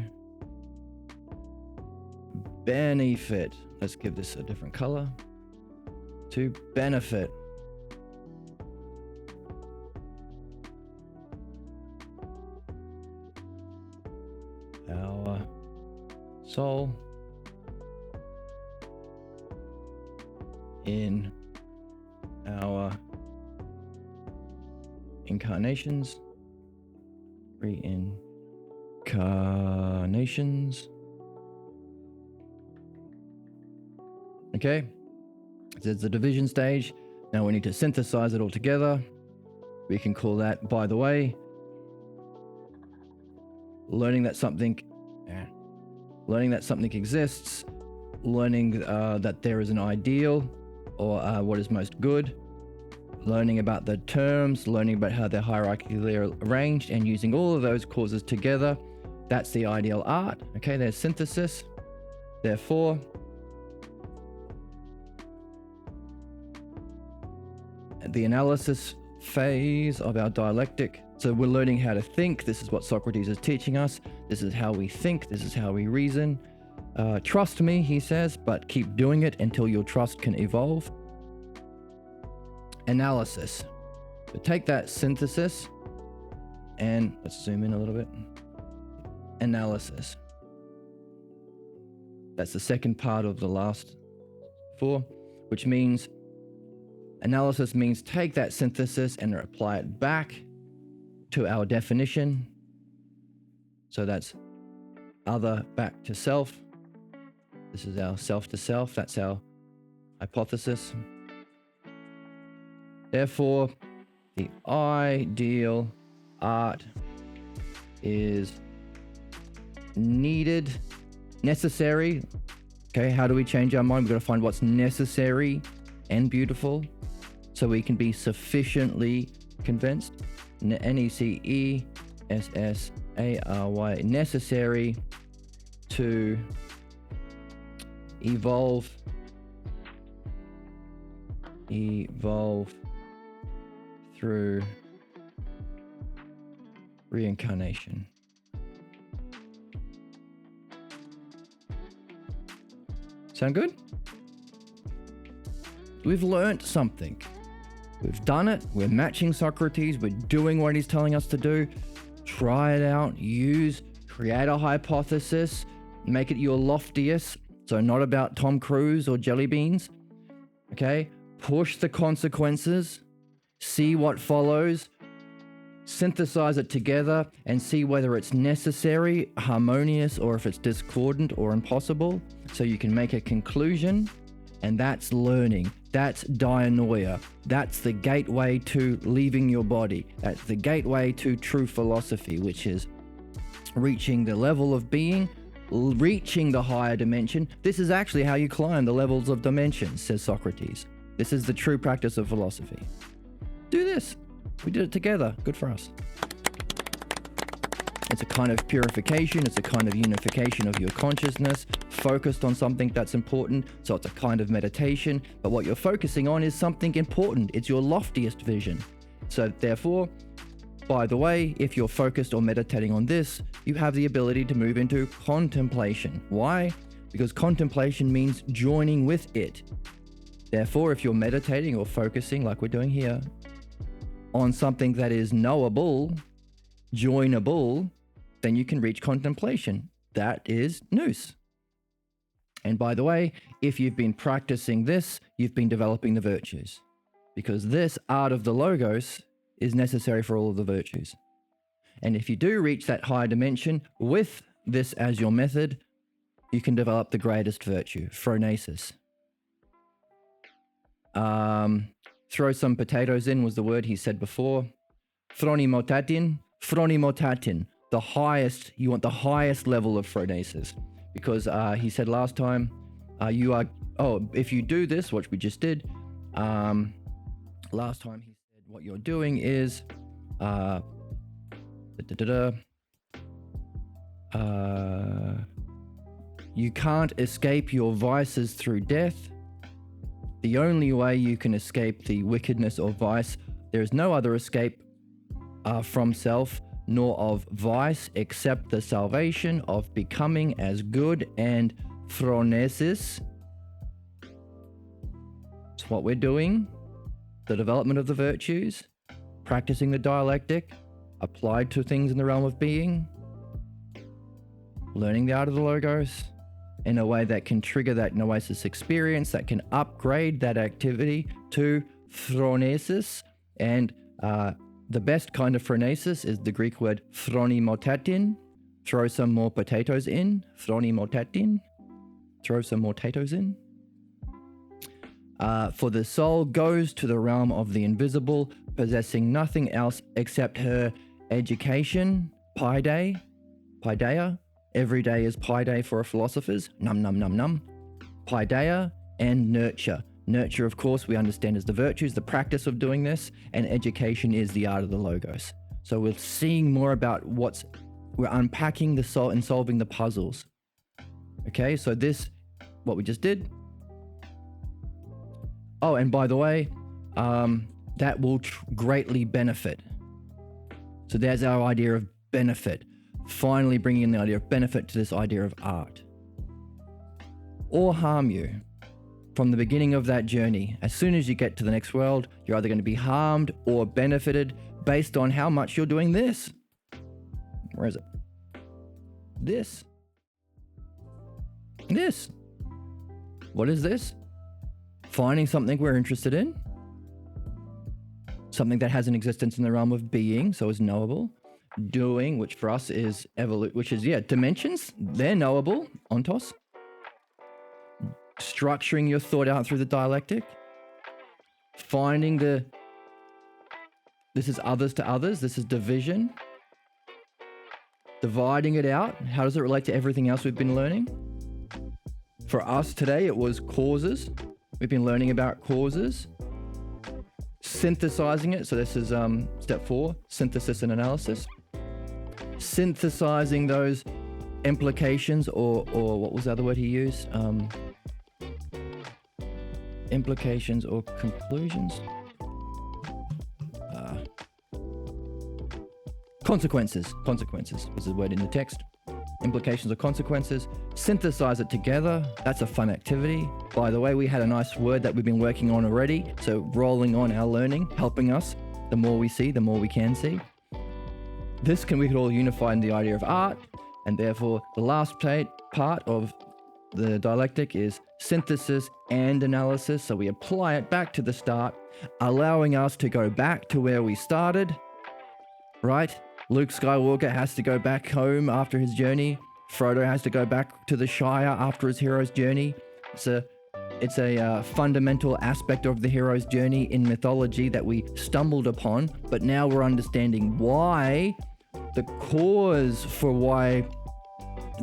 benefit. Let's give this a different color. To benefit our soul in our incarnations, reincarnations. Okay, there's the division stage. Now we need to synthesize it all together. We can call that, by the way, learning that something exists, learning that there is an ideal or what is most good, learning about the terms, learning about how they're hierarchically arranged, and using all of those causes together. That's the ideal art. Okay, there's synthesis. Therefore, the analysis phase of our dialectic. So we're learning how to think. This is what Socrates is teaching us. This is how we think. This is how we reason. Trust me, he says, but keep doing it until your trust can evolve. Analysis. So take that synthesis and let's zoom in a little bit. Analysis. That's the second part of the last four, which means analysis means take that synthesis and apply it back to our definition. So that's other back to self. This is our self to self. That's our hypothesis. Therefore, the ideal art is needed, necessary. Okay, how do we change our mind? We've got to find what's necessary and beautiful so we can be sufficiently convinced. necessary, necessary to evolve through reincarnation. Sound good? We've learnt something. We've done it. We're matching Socrates. We're doing what he's telling us to do. Try it out. Create a hypothesis. Make it your loftiest. So not about Tom Cruise or jelly beans. Okay? Push the consequences. See what follows. Synthesize it together and see whether it's necessary, harmonious, or if it's discordant or impossible, so you can make a conclusion. And that's learning. That's dianoia. That's the gateway to leaving your body. That's the gateway to true philosophy, which is reaching the level of being, reaching the higher dimension. This is actually how you climb the levels of dimensions, says Socrates. This is the true practice of philosophy. Do this. We did it together. Good for us. It's a kind of purification. It's a kind of unification of your consciousness, focused on something that's important. So it's a kind of meditation. But what you're focusing on is something important. It's your loftiest vision. So therefore, by the way, if you're focused or meditating on this, you have the ability to move into contemplation. Why? Because contemplation means joining with it. Therefore, if you're meditating or focusing, like we're doing here, on something that is knowable, joinable, then you can reach contemplation. That is nous. And by the way, if you've been practicing this, you've been developing the virtues, because this art of the logos is necessary for all of the virtues. And if you do reach that higher dimension with this as your method, you can develop the greatest virtue, phronesis. Throw some potatoes in was the word he said before. Phronimotatin, the highest, you want the highest level of phronesis. Because he said last time, if you do this, which we just did, last time he said what you're doing is, you can't escape your vices through death. The only way you can escape the wickedness of vice, there is no other escape from self nor of vice except the salvation of becoming as good and phronesis. It's what we're doing. The development of the virtues, practicing the dialectic, applied to things in the realm of being, learning the art of the logos, in a way that can trigger that noesis experience, that can upgrade that activity to phronesis. And the best kind of phronesis is the Greek word phronimotatin. Throw some more potatoes in. Phronimotatin. Throw some more potatoes in. For the soul goes to the realm of the invisible, possessing nothing else except her education, paideia. Every day is Pi Day for philosophers. Num, num, num, num. Paideia and nurture. Nurture, of course, we understand is the virtues, the practice of doing this, and education is the art of the logos. So we're seeing more about we're unpacking the soul and solving the puzzles. Okay, so this, what we just did. Oh, and by the way, that will greatly benefit. So there's our idea of benefit. Finally bringing in the idea of benefit to this idea of art. Or harm you. From the beginning of that journey, as soon as you get to the next world, you're either going to be harmed or benefited based on how much you're doing this. Where is it? This. What is this? Finding something we're interested in. Something that has an existence in the realm of being, so is knowable. Doing, which for us is dimensions. They're knowable, ontos. Structuring your thought out through the dialectic. Finding this is others to others. This is division. Dividing it out. How does it relate to everything else we've been learning? For us today, it was causes. We've been learning about causes. Synthesizing it. So this is step 4, synthesis and analysis. Synthesizing those implications or what was the other word he used? Implications or conclusions? Consequences was the word in the text. Implications or consequences. Synthesize it together. That's a fun activity. By the way, we had a nice word that we've been working on already. So rolling on our learning, helping us. The more we see, the more we can see. We could all unify in the idea of art, and therefore the last part of the dialectic is synthesis and analysis. So we apply it back to the start, allowing us to go back to where we started, right? Luke Skywalker has to go back home after his journey. Frodo has to go back to the Shire after his hero's journey. It's a fundamental aspect of the hero's journey in mythology that we stumbled upon, but now we're understanding why, the cause for why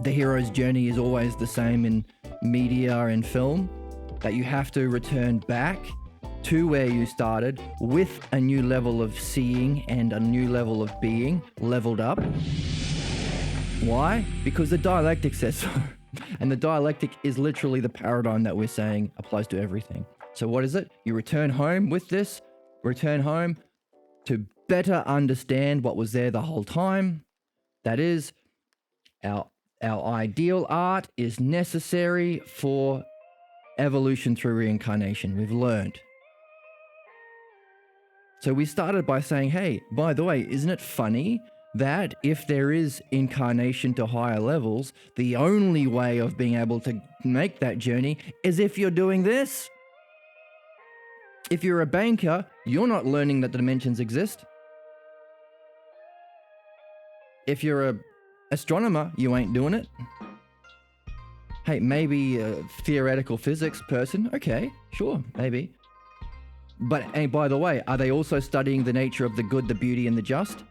the hero's journey is always the same in media and film, that you have to return back to where you started with a new level of seeing and a new level of being leveled up. Why? Because the dialectic says so. And the dialectic is literally the paradigm that we're saying applies to everything. So what is it? You return home with this, return home to better understand what was there the whole time. That is, our ideal art is necessary for evolution through reincarnation. We've learned. So we started by saying, hey, by the way, isn't it funny that if there is incarnation to higher levels, the only way of being able to make that journey is if you're doing this? If you're a banker, you're not learning that the dimensions exist. If you're a astronomer, you ain't doing it. Hey, maybe a theoretical physics person. Okay, sure, maybe. But hey, by the way, are they also studying the nature of the good, the beauty, and the just?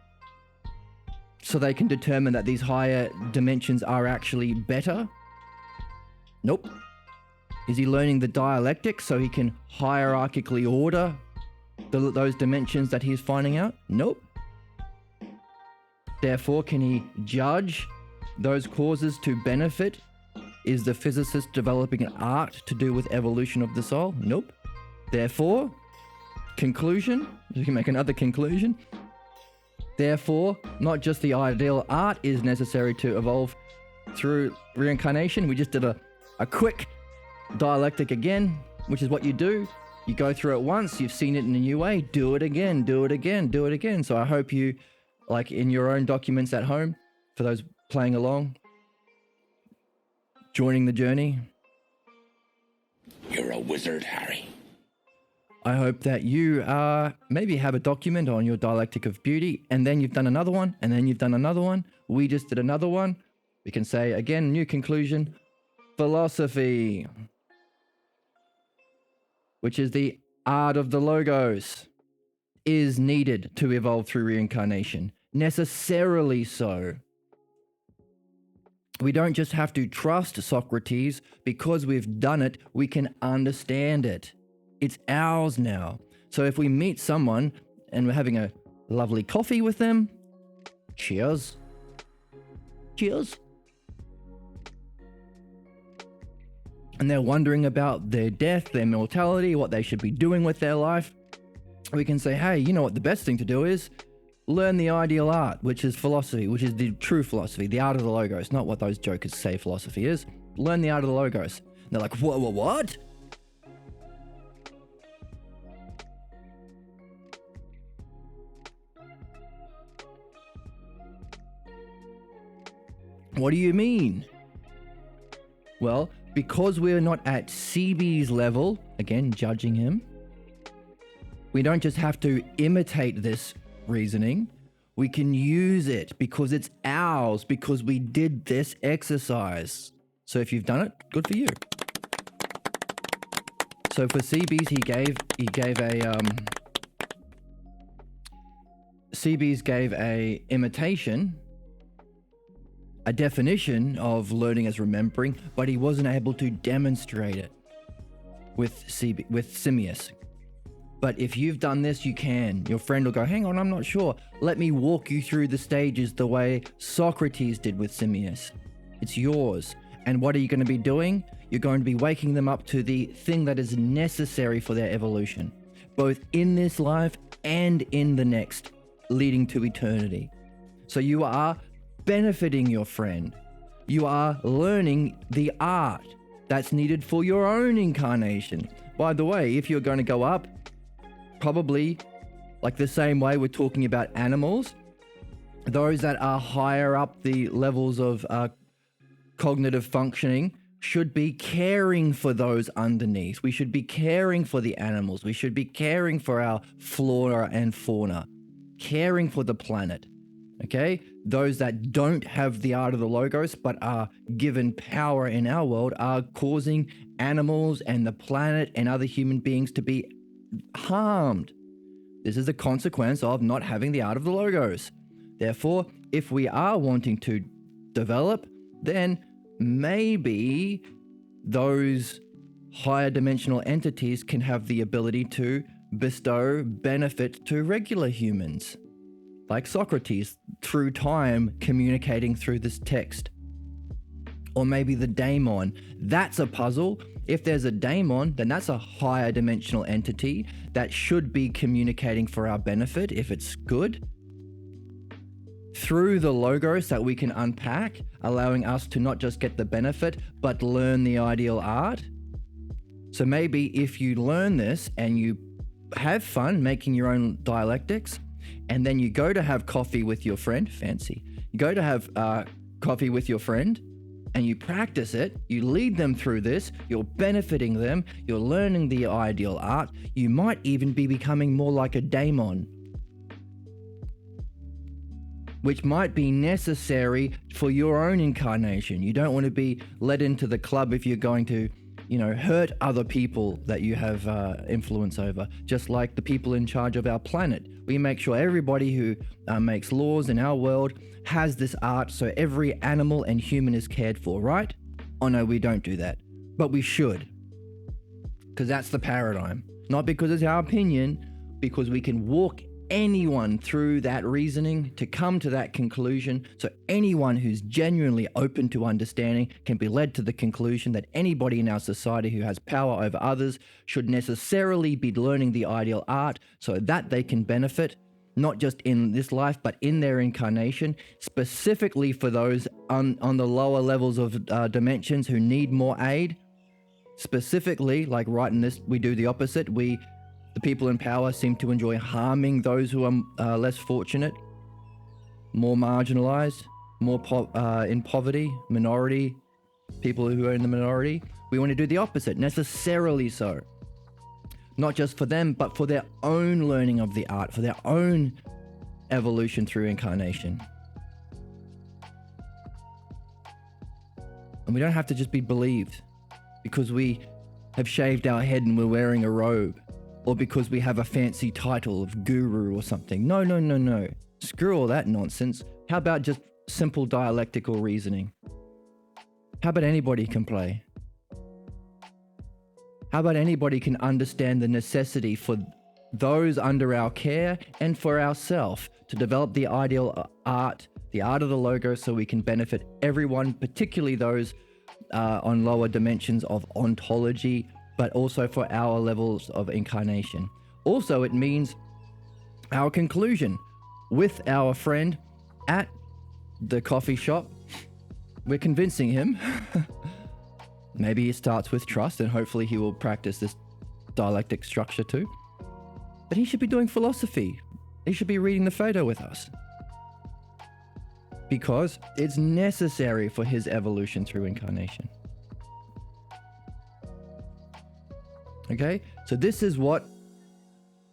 So they can determine that these higher dimensions are actually better? Nope. Is he learning the dialectic so he can hierarchically order those dimensions that he's finding out? Nope. Therefore, can he judge those causes to benefit? Is the physicist developing an art to do with evolution of the soul? Nope. Therefore, conclusion, you can make another conclusion. Therefore, not just the ideal art is necessary to evolve through reincarnation. We just did a quick dialectic again, which is what you do. You go through it once, you've seen it in a new way, do it again, do it again, do it again. So I hope you, like in your own documents at home, for those playing along, joining the journey. You're a wizard, Harry. I hope that you maybe have a document on your dialectic of beauty, and then you've done another one, and then you've done another one. We just did another one. We can say, again, new conclusion, philosophy, which is the art of the logos, is needed to evolve through reincarnation. Necessarily so. We don't just have to trust Socrates. Because we've done it, we can understand it. It's ours now. So if we meet someone and we're having a lovely coffee with them, cheers. Cheers. And they're wondering about their death, their mortality, what they should be doing with their life, we can say, hey, you know what the best thing to do is? Learn the ideal art, which is philosophy, which is the true philosophy, the art of the logos, not what those jokers say philosophy is. Learn the art of the logos. And they're like, what? What do you mean? Well, because we're not at CB's level, again, judging him, we don't just have to imitate this reasoning. We can use it because it's ours, because we did this exercise. So if you've done it, good for you. So for CB's, CB's gave a imitation, a definition of learning as remembering, but he wasn't able to demonstrate it with Simius. But if you've done this, you can. Your friend will go, hang on, I'm not sure. Let me walk you through the stages the way Socrates did with Simius. It's yours. And what are you going to be doing? You're going to be waking them up to the thing that is necessary for their evolution, both in this life and in the next, leading to eternity. So you are benefiting your friend. You are learning the art that's needed for your own incarnation. By the way, if you're going to go up, probably like the same way we're talking about animals, those that are higher up the levels of cognitive functioning should be caring for those underneath. We should be caring for the animals. We should be caring for our flora and fauna, caring for the planet. Okay? Those that don't have the art of the logos but are given power in our world are causing animals and the planet and other human beings to be harmed. This is a consequence of not having the art of the logos. Therefore, if we are wanting to develop, then maybe those higher dimensional entities can have the ability to bestow benefit to regular humans, like Socrates, through time communicating through this text. Or maybe the daemon. That's a puzzle. If there's a daemon, then that's a higher dimensional entity that should be communicating for our benefit if it's good. Through the logos that we can unpack, allowing us to not just get the benefit, but learn the ideal art. So maybe if you learn this and you have fun making your own dialectics, and then you go to have coffee with your friend, fancy, you go to have coffee with your friend, and you practice it, you lead them through this, you're benefiting them, you're learning the ideal art, you might even be becoming more like a daemon, which might be necessary for your own incarnation. You don't want to be led into the club if you're going to, hurt other people that you have influence over. Just like the people in charge of our planet. We make sure everybody who makes laws in our world has this art so every animal and human is cared for, right? Oh no, we don't do that. But we should. Because that's the paradigm. Not because it's our opinion, because we can walk anyone through that reasoning to come to that conclusion. So anyone who's genuinely open to understanding can be led to the conclusion that anybody in our society who has power over others should necessarily be learning the ideal art so that they can benefit, not just in this life, but in their incarnation, specifically for those on the lower levels of dimensions who need more aid. Specifically, like right in this, we do the opposite. The people in power seem to enjoy harming those who are less fortunate, more marginalized, more in poverty, minority, people who are in the minority. We want to do the opposite, necessarily so. Not just for them, but for their own learning of the art, for their own evolution through incarnation. And we don't have to just be believed because we have shaved our head and we're wearing a robe, or because we have a fancy title of guru or something. No. Screw all that nonsense. How about just simple dialectical reasoning? How about anybody can play? How about anybody can understand the necessity for those under our care and for ourselves to develop the ideal art, the art of the logo, so we can benefit everyone, particularly those on lower dimensions of ontology, but also for our levels of incarnation. Also, it means our conclusion with our friend at the coffee shop. We're convincing him. Maybe it starts with trust, and hopefully he will practice this dialectic structure too. But he should be doing philosophy. He should be reading the Phaedo with us, because it's necessary for his evolution through incarnation. Okay, so this is what,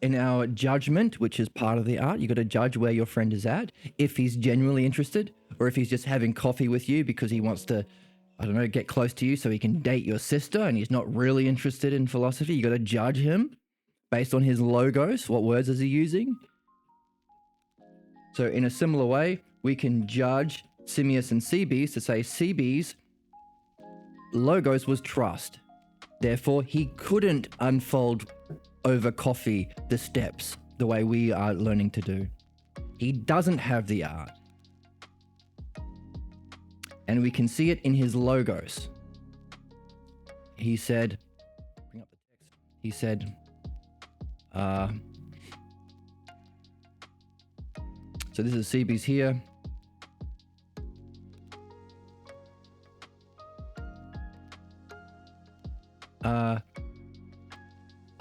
in our judgment, which is part of the art, you got to judge where your friend is at, if he's genuinely interested, or if he's just having coffee with you because he wants to, get close to you so he can date your sister and he's not really interested in philosophy. You got to judge him based on his logos. What words is he using? So in a similar way, we can judge Simius and Cebes to say Cebes' logos was trust. Therefore, he couldn't unfold over coffee the steps the way we are learning to do. He doesn't have the art. And we can see it in his logos. He said, bring up the text. He said, so this is CB's here.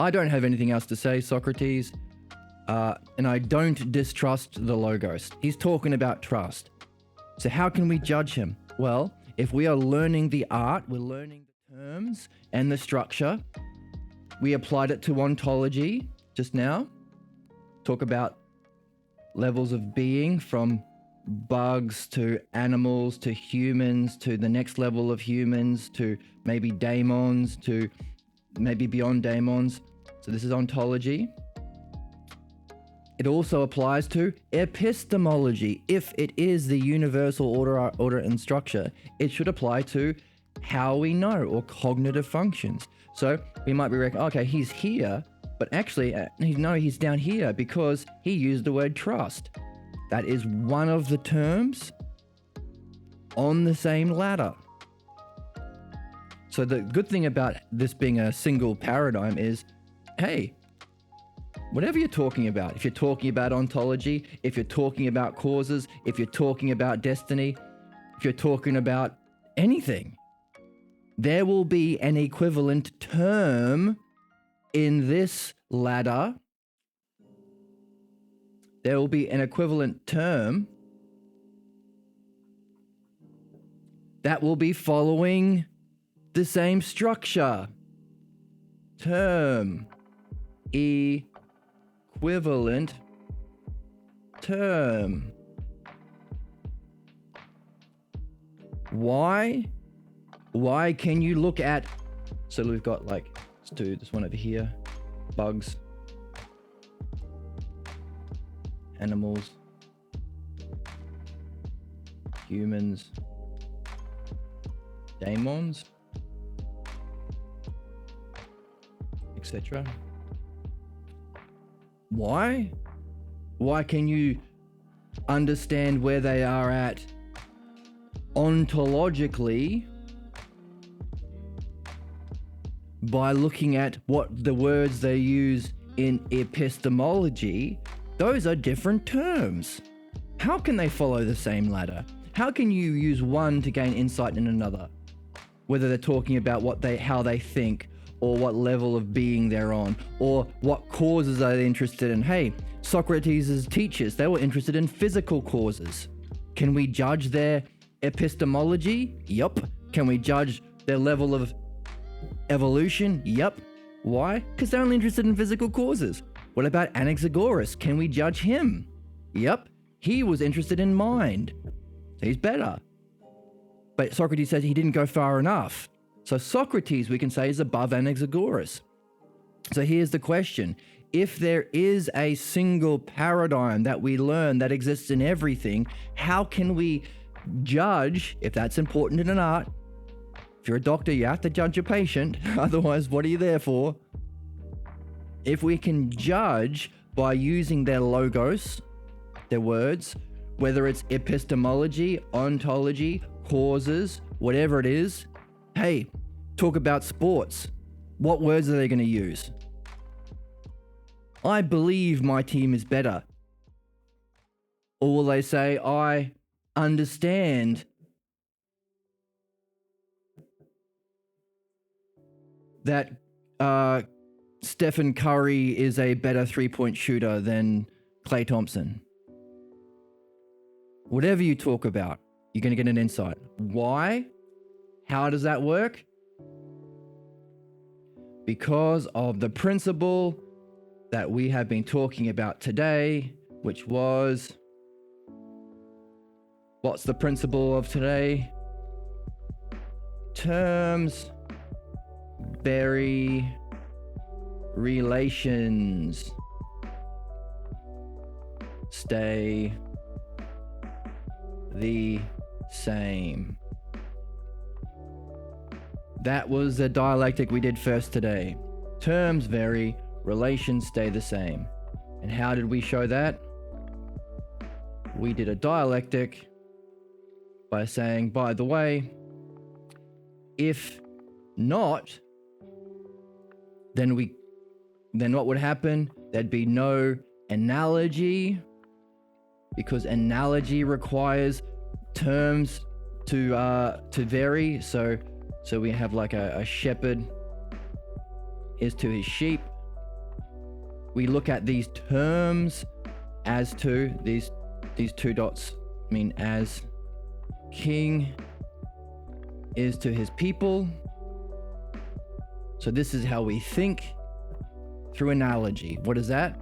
I don't have anything else to say, Socrates, and I don't distrust the logos. He's talking about trust. So how can we judge him? Well, if we are learning the art, we're learning the terms and the structure. We applied it to ontology just now. Talk about levels of being, from bugs to animals to humans to the next level of humans to maybe daemons to maybe beyond daemons. So this is ontology. It also applies to epistemology. If it is the universal order and structure, it should apply to how we know, or cognitive functions. So we might be okay, he's here, but actually, no, he's down here because he used the word trust. That is one of the terms on the same ladder. So the good thing about this being a single paradigm is, hey, whatever you're talking about, if you're talking about ontology, if you're talking about causes, if you're talking about destiny, if you're talking about anything, there will be an equivalent term in this ladder. There will be an equivalent term that will be following the same structure. Term. Equivalent term. Why? Why can you look at, so we've got let's do this one over here, bugs, animals, humans, daemons, etc. Why? Why can you understand where they are at ontologically by looking at what the words they use in epistemology? Those are different terms. How can they follow the same ladder? How can you use one to gain insight in another? Whether they're talking about how they think, or what level of being they're on, or what causes are they interested in. Hey, Socrates' teachers, they were interested in physical causes. Can we judge their epistemology? Yup. Can we judge their level of evolution? Yup. Why? Because they're only interested in physical causes. What about Anaxagoras? Can we judge him? Yup. He was interested in mind. So he's better. But Socrates says he didn't go far enough. So Socrates, we can say, is above Anaxagoras. So here's the question. If there is a single paradigm that we learn that exists in everything, how can we judge, if that's important in an art? If you're a doctor, you have to judge a patient. Otherwise, what are you there for? If we can judge by using their logos, their words, whether it's epistemology, ontology, causes, whatever it is, hey, talk about sports. What words are they going to use? I believe my team is better. Or will they say, I understand that Stephen Curry is a better three-point shooter than Klay Thompson? Whatever you talk about, you're going to get an insight. Why? How does that work? Because of the principle that we have been talking about today, which was, what's the principle of today? Terms vary, relations stay the same. That was the dialectic we did first today. Terms vary, relations stay the same. And how did we show that? We did a dialectic by saying, by the way, if not, then what would happen? There'd be no analogy, because analogy requires terms to vary. So we have like a shepherd is to his sheep. We look at these terms as to these two dots mean as king is to his people. So this is how we think through analogy. What is that?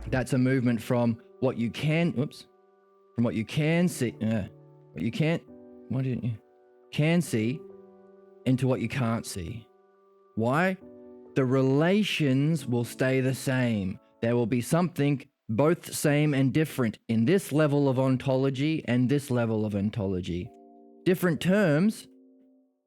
That's a movement from what you can, from what you can see, can see into what you can't see. Why? The relations will stay the same. There will be something both same and different in this level of ontology and this level of ontology. Different terms,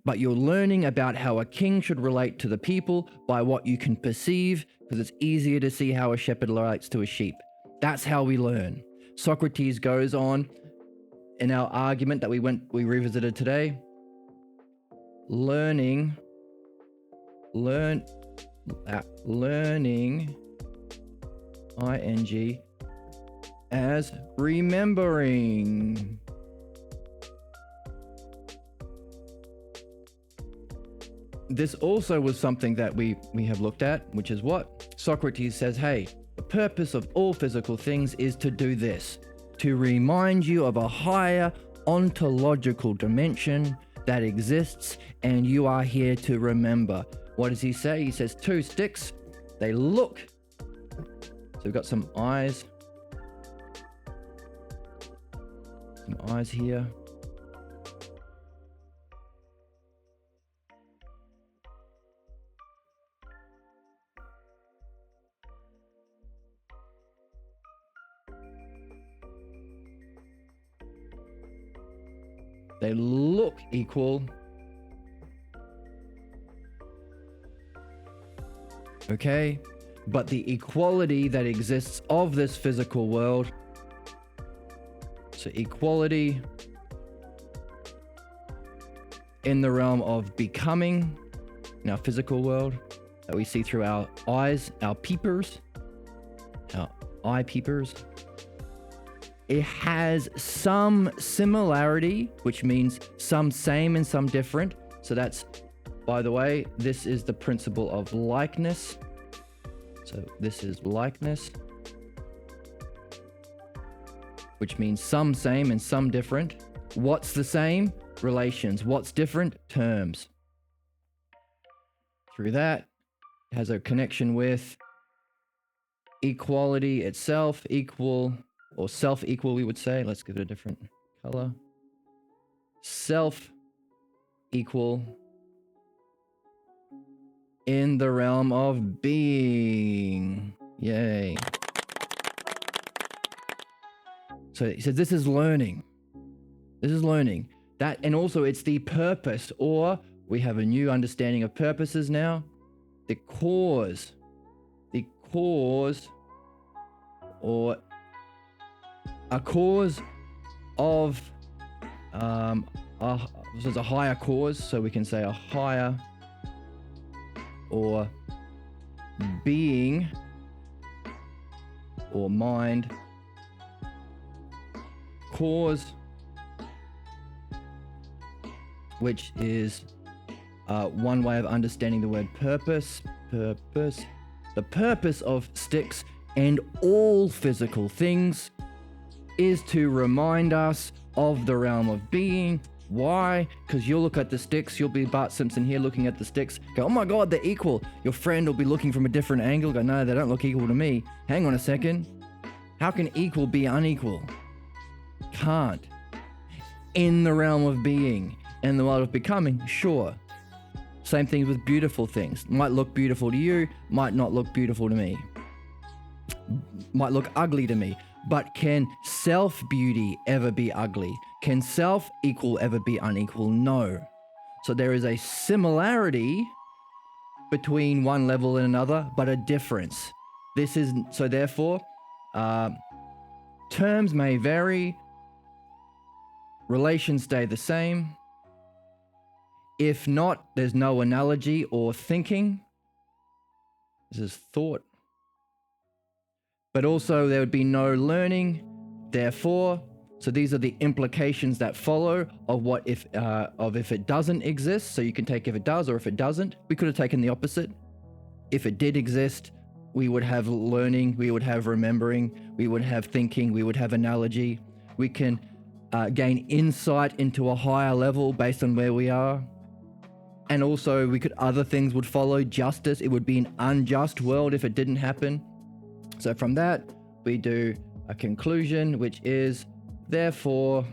but you're learning about how a king should relate to the people by what you can perceive, because it's easier to see how a shepherd relates to a sheep. That's how we learn. Socrates goes on in our argument that we revisited today. Learning, ing, as remembering. This also was something that we have looked at, which is what Socrates says, hey, the purpose of all physical things is to do this, to remind you of a higher ontological dimension that exists, and you are here to remember. What does he say? He says two sticks, they look. So we've got some eyes here. They look equal. Okay? But the equality that exists of this physical world, so equality in the realm of becoming in our physical world that we see through our eyes, our peepers, our eye peepers, it has some similarity, which means some same and some different. So that's, by the way, this is the principle of likeness. So this is likeness, which means some same and some different. What's the same? Relations. What's different? Terms. Through that, it has a connection with equality itself, equal, or self-equal, we would say. Let's give it a different color. Self-equal in the realm of being. Yay. So he says this is learning. This is learning. That, and also it's the purpose, or we have a new understanding of purposes now. The cause, or a cause of this is a higher cause, so we can say a higher or being or mind cause, which is one way of understanding the word purpose. The purpose of sticks and all physical things is to remind us of the realm of being. Why? Because you'll look at the sticks, you'll be Bart Simpson here looking at the sticks, go, oh my God, they're equal. Your friend will be looking from a different angle, go, no, they don't look equal to me. Hang on a second. How can equal be unequal? Can't. In the realm of being, in the world of becoming, sure. Same thing with beautiful things. Might look beautiful to you, might not look beautiful to me. Might look ugly to me. But can self-beauty ever be ugly? Can self-equal ever be unequal? No. So there is a similarity between one level and another, but a difference. This is, so therefore, terms may vary, relations stay the same. If not, there's no analogy or thinking. This is thought. But also there would be no learning. Therefore, so these are the implications that follow of what if it doesn't exist. So you can take if it does or if it doesn't. We could have taken the opposite. If it did exist, we would have learning, we would have remembering, we would have thinking, we would have analogy. We can gain insight into a higher level based on where we are. And also other things would follow. Justice, it would be an unjust world if it didn't happen. So from that, we do a conclusion, which is, therefore,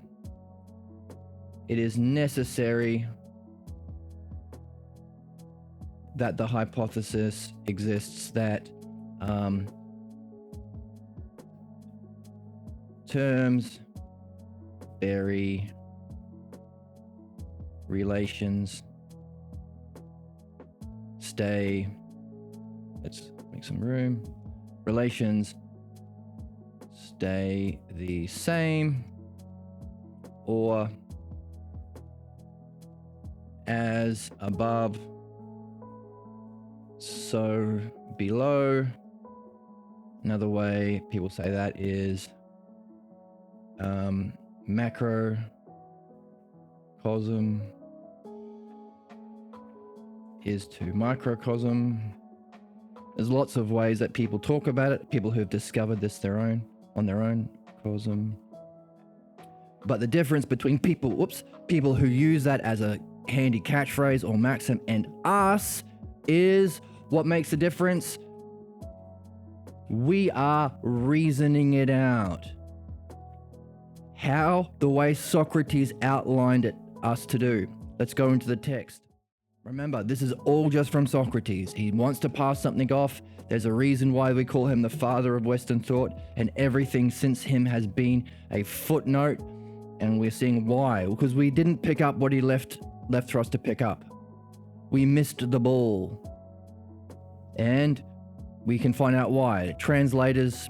it is necessary that the hypothesis exists that terms vary, relations stay, let's make some room, relations stay the same or as above, so below. Another way people say that is macrocosm is to microcosm. There's lots of ways that people talk about it, people who've discovered this on their own, cosm. But the difference between people who use that as a handy catchphrase or maxim and us is what makes the difference. We are reasoning it out. How? The way Socrates outlined it us to do. Let's go into the text. Remember, this is all just from Socrates. He wants to pass something off. There's a reason why we call him the father of Western thought, and everything since him has been a footnote. And we're seeing why. Because we didn't pick up what he left for us to pick up. We missed the ball. And we can find out why. Translators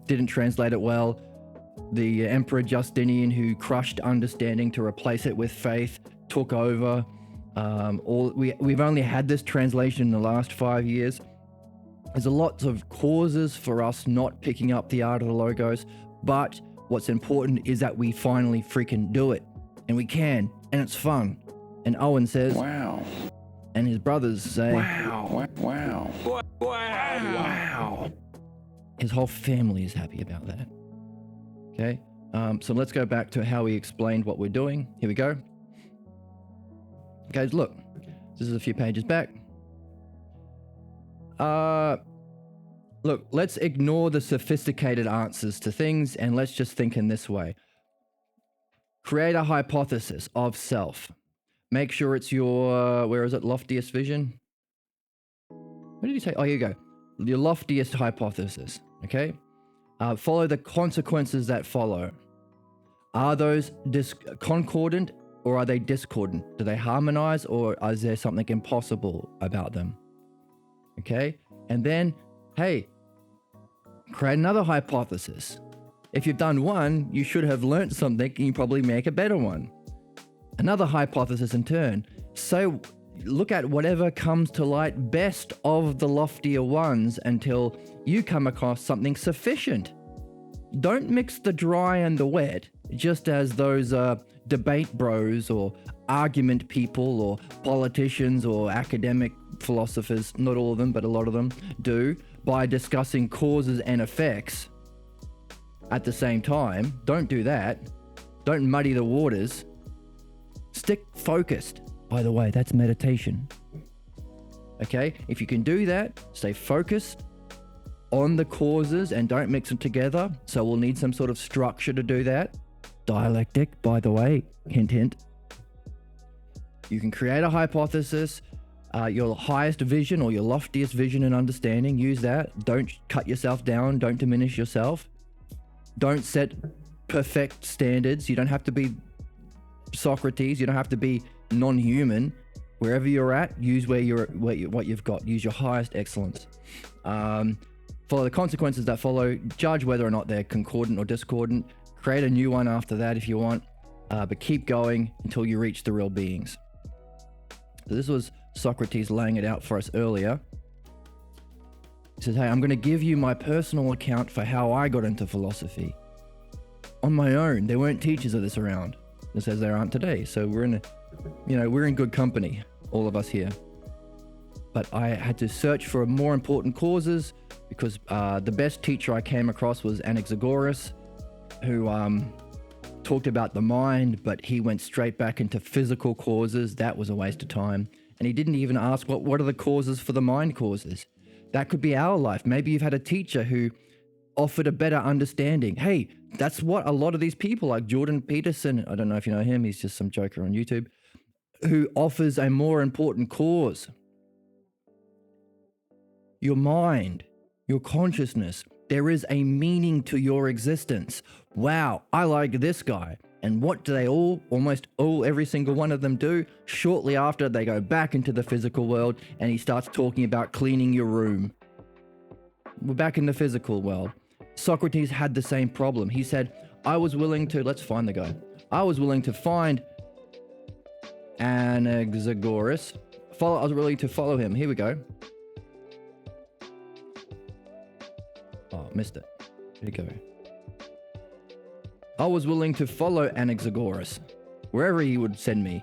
didn't translate it well. The Emperor Justinian, who crushed understanding to replace it with faith, took over. We've only had this translation in the last 5 years. There's a lot of causes for us not picking up the art of the logos, but what's important is that we finally freaking do it. And we can, and it's fun. And Owen says, wow. And his brothers say, wow, wow, wow, wow. His whole family is happy about that. Okay, so let's go back to how we explained what we're doing. Here we go. Guys, look, this is a few pages back. Look, let's ignore the sophisticated answers to things and let's just think in this way. Create a hypothesis of self. Make sure it's your, where is it, loftiest vision? What did you say? Oh, here you go. Your loftiest hypothesis, okay? Follow the consequences that follow. Are those concordant or are they discordant? Do they harmonize or is there something impossible about them? Okay? And then, hey, create another hypothesis. If you've done one, you should have learned something and you probably make a better one. Another hypothesis in turn. So look at whatever comes to light best of the loftier ones until you come across something sufficient. Don't mix the dry and the wet, just as those debate bros or argument people or politicians or academic philosophers, not all of them, but a lot of them, do by discussing causes and effects at the same time. Don't do that. Don't muddy the waters. Stick focused. By the way, that's meditation. Okay? If you can do that, stay focused on the causes and don't mix them together. So we'll need some sort of structure to do that. Dialectic, by the way, hint, hint. You can create a hypothesis, your highest vision or your loftiest vision and understanding. Use that. Don't cut yourself down. Don't diminish yourself. Don't set perfect standards. You don't have to be Socrates. You don't have to be non-human. Wherever you're at, use what you've got. Use your highest excellence. Follow the consequences that follow. Judge whether or not they're concordant or discordant. Create a new one after that if you want. but keep going until you reach the real beings. So this was Socrates laying it out for us earlier. He says, hey, I'm going to give you my personal account for how I got into philosophy. On my own. There weren't teachers of this around, just as there aren't today. So we're in good company, all of us here. But I had to search for more important causes because the best teacher I came across was Anaxagoras, who talked about the mind, but he went straight back into physical causes. That was a waste of time. And he didn't even ask what are the causes for the mind causes. That could be our life. Maybe you've had a teacher who offered a better understanding. Hey, that's what a lot of these people like Jordan Peterson, I don't know if you know him, he's just some joker on YouTube, who offers a more important cause. Your mind, your consciousness, there is a meaning to your existence. Wow, I like this guy. And what do they every single one of them do? Shortly after, they go back into the physical world and he starts talking about cleaning your room. We're back in the physical world. Socrates had the same problem. He said, I was willing to, let's find the guy. I was willing to find Anaxagoras. I was willing to follow him. Here we go. Oh, missed it. Here we go. I was willing to follow Anaxagoras, wherever he would send me.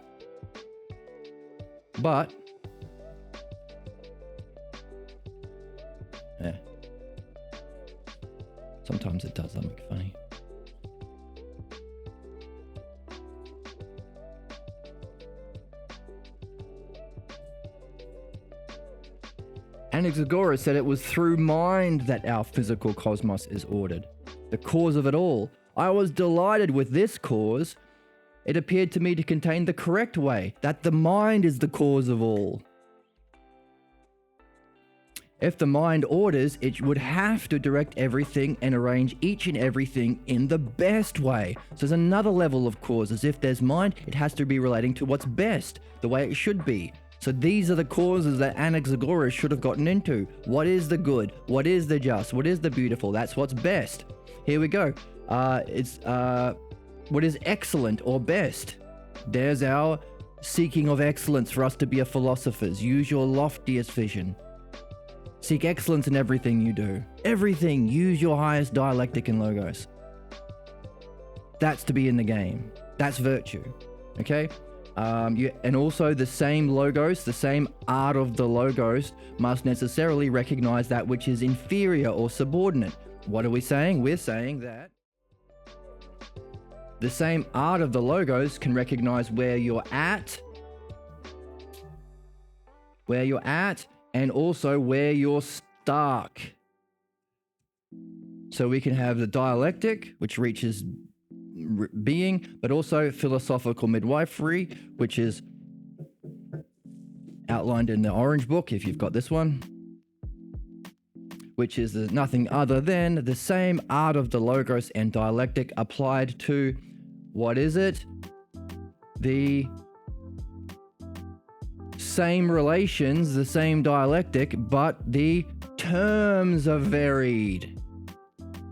But, yeah. Sometimes it does something funny. Anaxagoras said it was through mind that our physical cosmos is ordered, the cause of it all. I was delighted with this cause. It appeared to me to contain the correct way, that the mind is the cause of all. If the mind orders, it would have to direct everything and arrange each and everything in the best way. So there's another level of causes. If there's mind, it has to be relating to what's best, the way it should be. So these are the causes that Anaxagoras should have gotten into. What is the good? What is the just? What is the beautiful? That's what's best. Here we go. What is excellent or best? There's our seeking of excellence for us to be a philosophers. Use your loftiest vision. Seek excellence in everything you do. Everything. Use your highest dialectic and logos. That's to be in the game. That's virtue. Okay? And also the same logos, the same art of the logos must necessarily recognize that which is inferior or subordinate. What are we saying? We're saying that the same art of the logos can recognize where you're at, and also where you're stuck. So we can have the dialectic, which reaches being, but also philosophical midwifery, which is outlined in the orange book, if you've got this one, which is nothing other than the same art of the logos and dialectic applied to, what is it? The same relations, the same dialectic, but the terms are varied.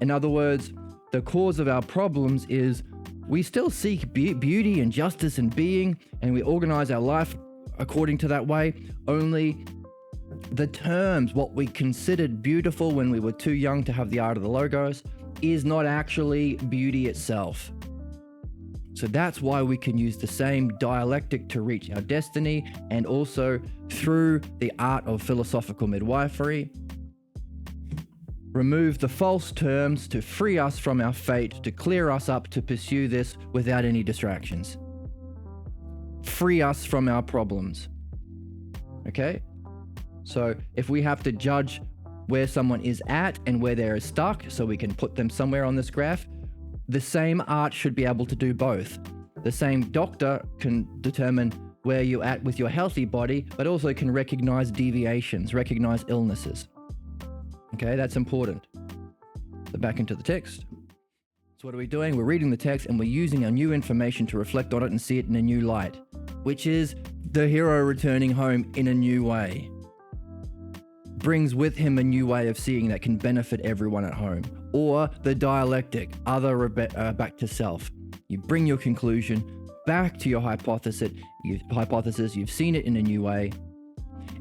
In other words, the cause of our problems is we still seek beauty and justice and being, and we organize our life according to that way. Only the terms, what we considered beautiful when we were too young to have the art of the logos, is not actually beauty itself. So that's why we can use the same dialectic to reach our destiny, and also through the art of philosophical midwifery, remove the false terms to free us from our fate, to clear us up to pursue this without any distractions. Free us from our problems. Okay? So if we have to judge where someone is at and where they're stuck, so we can put them somewhere on this graph, the same art should be able to do both. The same doctor can determine where you're at with your healthy body, but also can recognize deviations, recognize illnesses. Okay, that's important. So back into the text. So what are we doing? We're reading the text and we're using our new information to reflect on it and see it in a new light, which is the hero returning home in a new way. Brings with him a new way of seeing that can benefit everyone at home. Or the dialectic, other back to self. You bring your conclusion back to your hypothesis. You've seen it in a new way.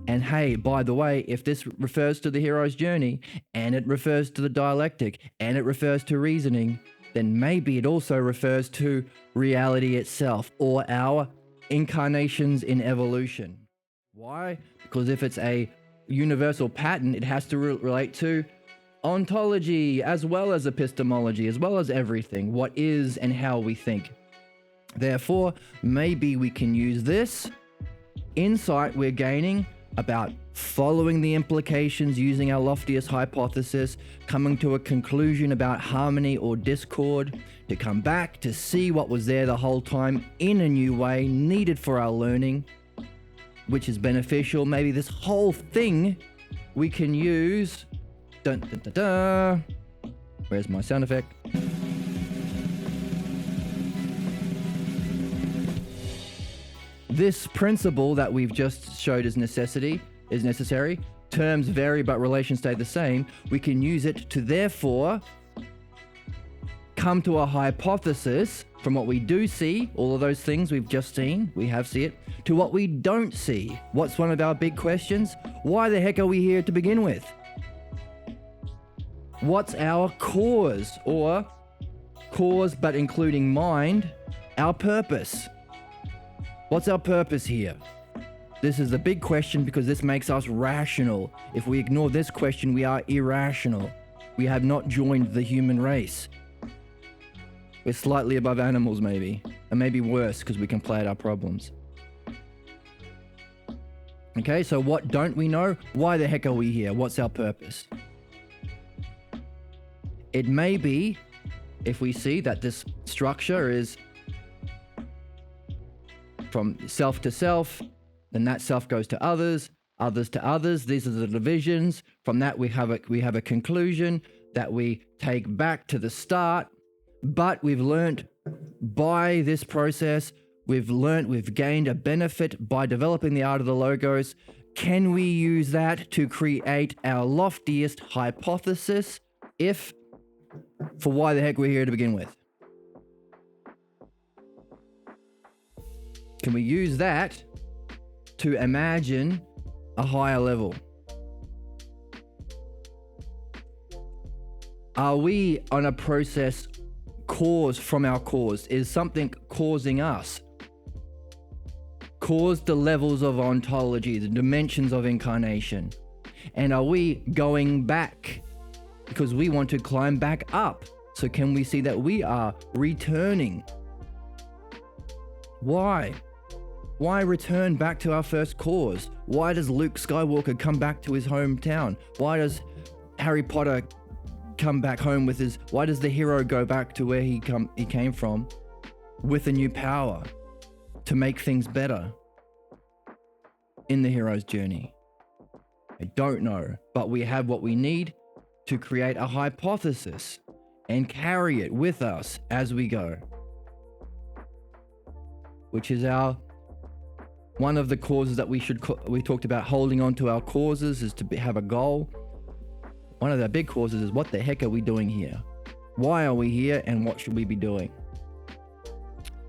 And hey, by the way, if this refers to the hero's journey, and it refers to the dialectic, and it refers to reasoning, then maybe it also refers to reality itself, or our incarnations in evolution. Why? Because if it's a universal pattern, it has to relate to ontology, as well as epistemology, as well as everything, what is and how we think. Therefore, maybe we can use this insight we're gaining about following the implications using our loftiest hypothesis, coming to a conclusion about harmony or discord, to come back to see what was there the whole time in a new way, needed for our learning, which is beneficial. Maybe this whole thing we can use. Dun, dun, dun, dun. Where's my sound effect? This principle that we've just showed is necessary. Terms vary, but relations stay the same. We can use it to therefore come to a hypothesis from what we do see, all of those things we've just seen, we have see it, to what we don't see. What's one of our big questions? Why the heck are we here to begin with? What's our cause, or cause but including mind, our purpose? What's our purpose here? This is a big question because this makes us rational. If we ignore this question, we are irrational. We have not joined the human race. We're slightly above animals maybe, and maybe worse because we can play at our problems. Okay, so what don't we know? Why the heck are we here? What's our purpose? It may be, if we see that this structure is from self to self, then that self goes to others, others to others. These are the divisions. From that we have a conclusion that we take back to the start. But we've learned by this process, we've gained a benefit by developing the art of the logos. Can we use that to create our loftiest hypothesis for why the heck we're here to begin with? Can we use that to imagine a higher level? Are we on a process caused from our cause? Is something causing us? Caused the levels of ontology, the dimensions of incarnation. And are we going back because we want to climb back up? So can we see that we are returning? Why? Why return back to our first cause? Why does Luke Skywalker come back to his hometown? Why does Harry Potter come back home with his... Why does the hero go back to where he came from with a new power to make things better in the hero's journey? I don't know, but we have what we need to create a hypothesis and carry it with us as we go, which is one of the causes that we talked about. Holding on to our causes is to have a goal. One of the big causes is, what the heck are we doing here? Why are we here, and what should we be doing?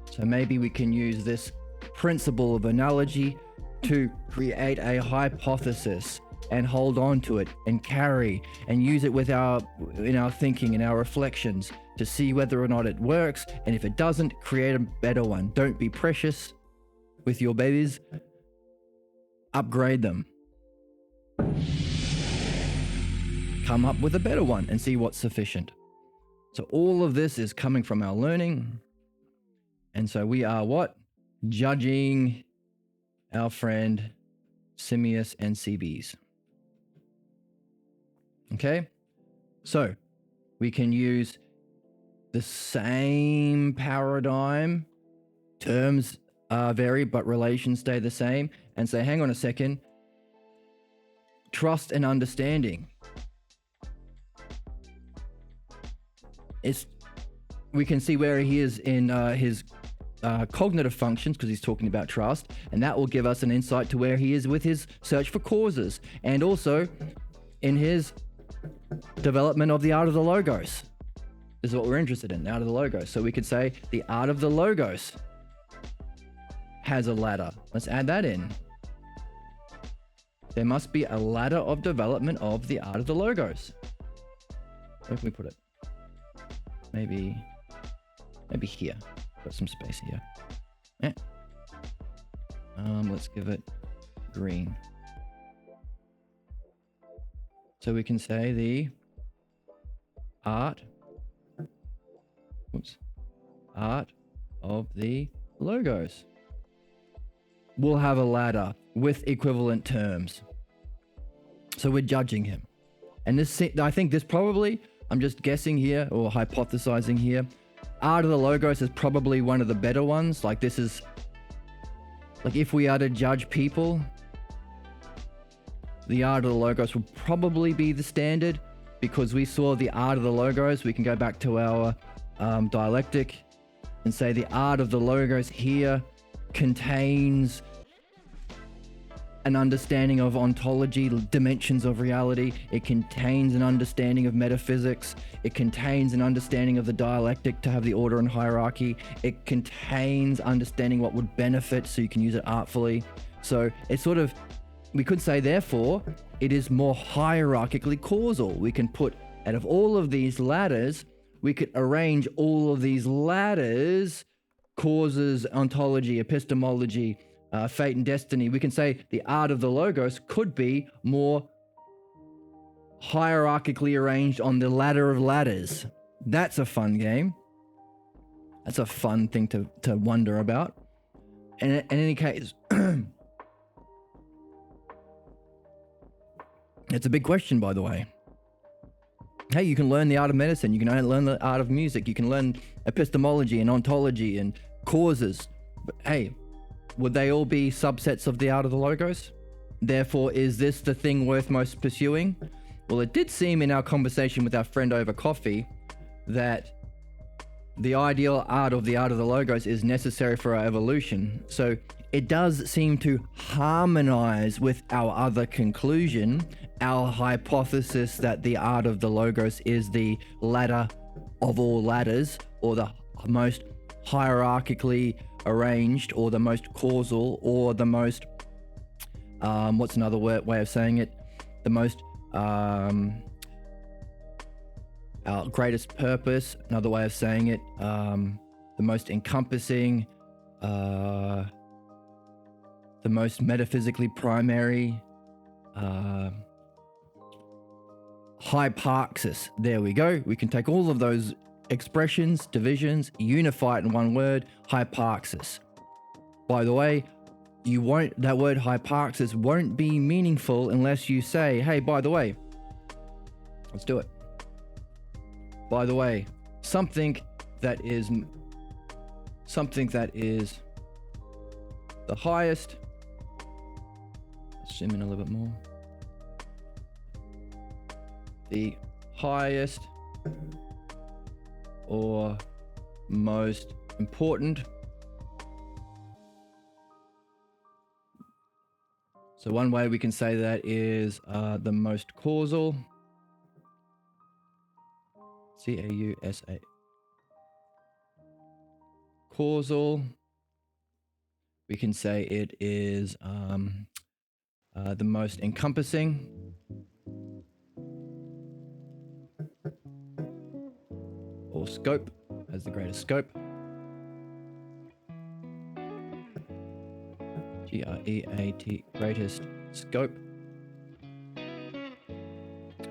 So maybe we can use this principle of analogy to create a hypothesis and hold on to it and carry and use it in our thinking and our reflections to see whether or not it works. And if it doesn't, create a better one. Don't be precious with your babies. Upgrade them. Come up with a better one and see what's sufficient. So all of this is coming from our learning. And so we are what? Judging our friend Simius and CBs. Okay? So we can use the same paradigm. Terms vary, but relations stay the same. And say, hang on a second. Trust and understanding. We can see where he is in his cognitive functions, because he's talking about trust, and that will give us an insight to where he is with his search for causes, and also in his development of the art of the logos. This is what we're interested in, the art of the logos. So we could say the art of the logos has a ladder. Let's add that in. There must be a ladder of development of the art of the logos. Where can we put it? Maybe here. Got some space here. Yeah. Let's give it green. So we can say the art of the logos will have a ladder with equivalent terms. So we're judging him. And this, I think this probably, I'm just guessing here or hypothesizing here, art of the logos is probably one of the better ones. Like this is, like if we are to judge people, the art of the logos will probably be the standard, because we saw the art of the logos. We can go back to our dialectic and say the art of the logos here contains an understanding of ontology, dimensions of reality. It contains an understanding of metaphysics. It contains an understanding of the dialectic to have the order and hierarchy. It contains understanding what would benefit, so you can use it artfully. So it's sort of, we could say, therefore, it is more hierarchically causal. We can put, out of all of these ladders, we could arrange all of these ladders, causes, ontology, epistemology, fate and destiny. We can say the art of the logos could be more hierarchically arranged on the ladder of ladders. That's a fun game. That's a fun thing to wonder about. And in any case, it's a big question, by the way. Hey, you can learn the art of medicine. You can learn the art of music. You can learn epistemology and ontology and causes. But hey, would they all be subsets of the art of the logos? Therefore, is this the thing worth most pursuing? Well, it did seem in our conversation with our friend over coffee that the ideal art of the logos is necessary for our evolution. So it does seem to harmonize with our other conclusion, our hypothesis that the art of the logos is the ladder of all ladders, or the most hierarchically arranged, or the most causal, or the most, what's another way of saying it? The most, our greatest purpose, another way of saying it, the most encompassing, the most metaphysically primary, hyparxis. There we go. We can take all of those expressions, divisions, unify it in one word, hyparxis. By the way, that word hyparxis won't be meaningful unless you say, hey, by the way, let's do it. By the way, something that is the highest, let's zoom in a little bit more, the highest or most important. So one way we can say that is the most causal, C-A-U-S-A, causal. We can say it is the most encompassing, or scope, as the greatest scope. G-R-E-A-T, greatest scope.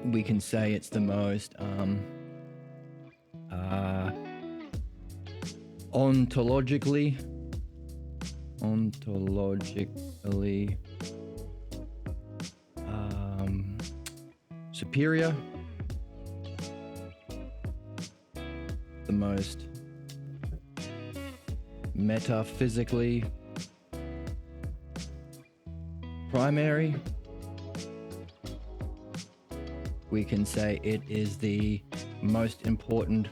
We can say it's the most ontologically superior, the most metaphysically primary. We can say it is the most important,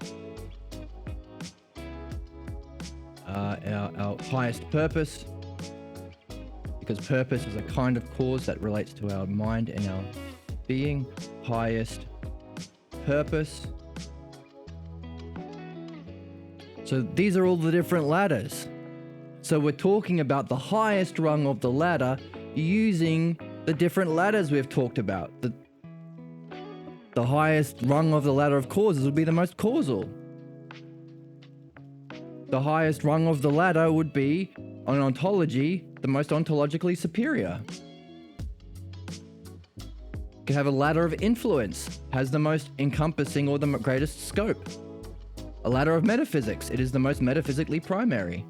our highest purpose, because purpose is a kind of cause that relates to our mind and our being. Highest purpose. So these are all the different ladders. So we're talking about the highest rung of the ladder using the different ladders we've talked about. The highest rung of the ladder of causes would be the most causal. The highest rung of the ladder would be, on ontology, the most ontologically superior. You could have a ladder of influence, has the most encompassing or the greatest scope. A ladder of metaphysics, it is the most metaphysically primary.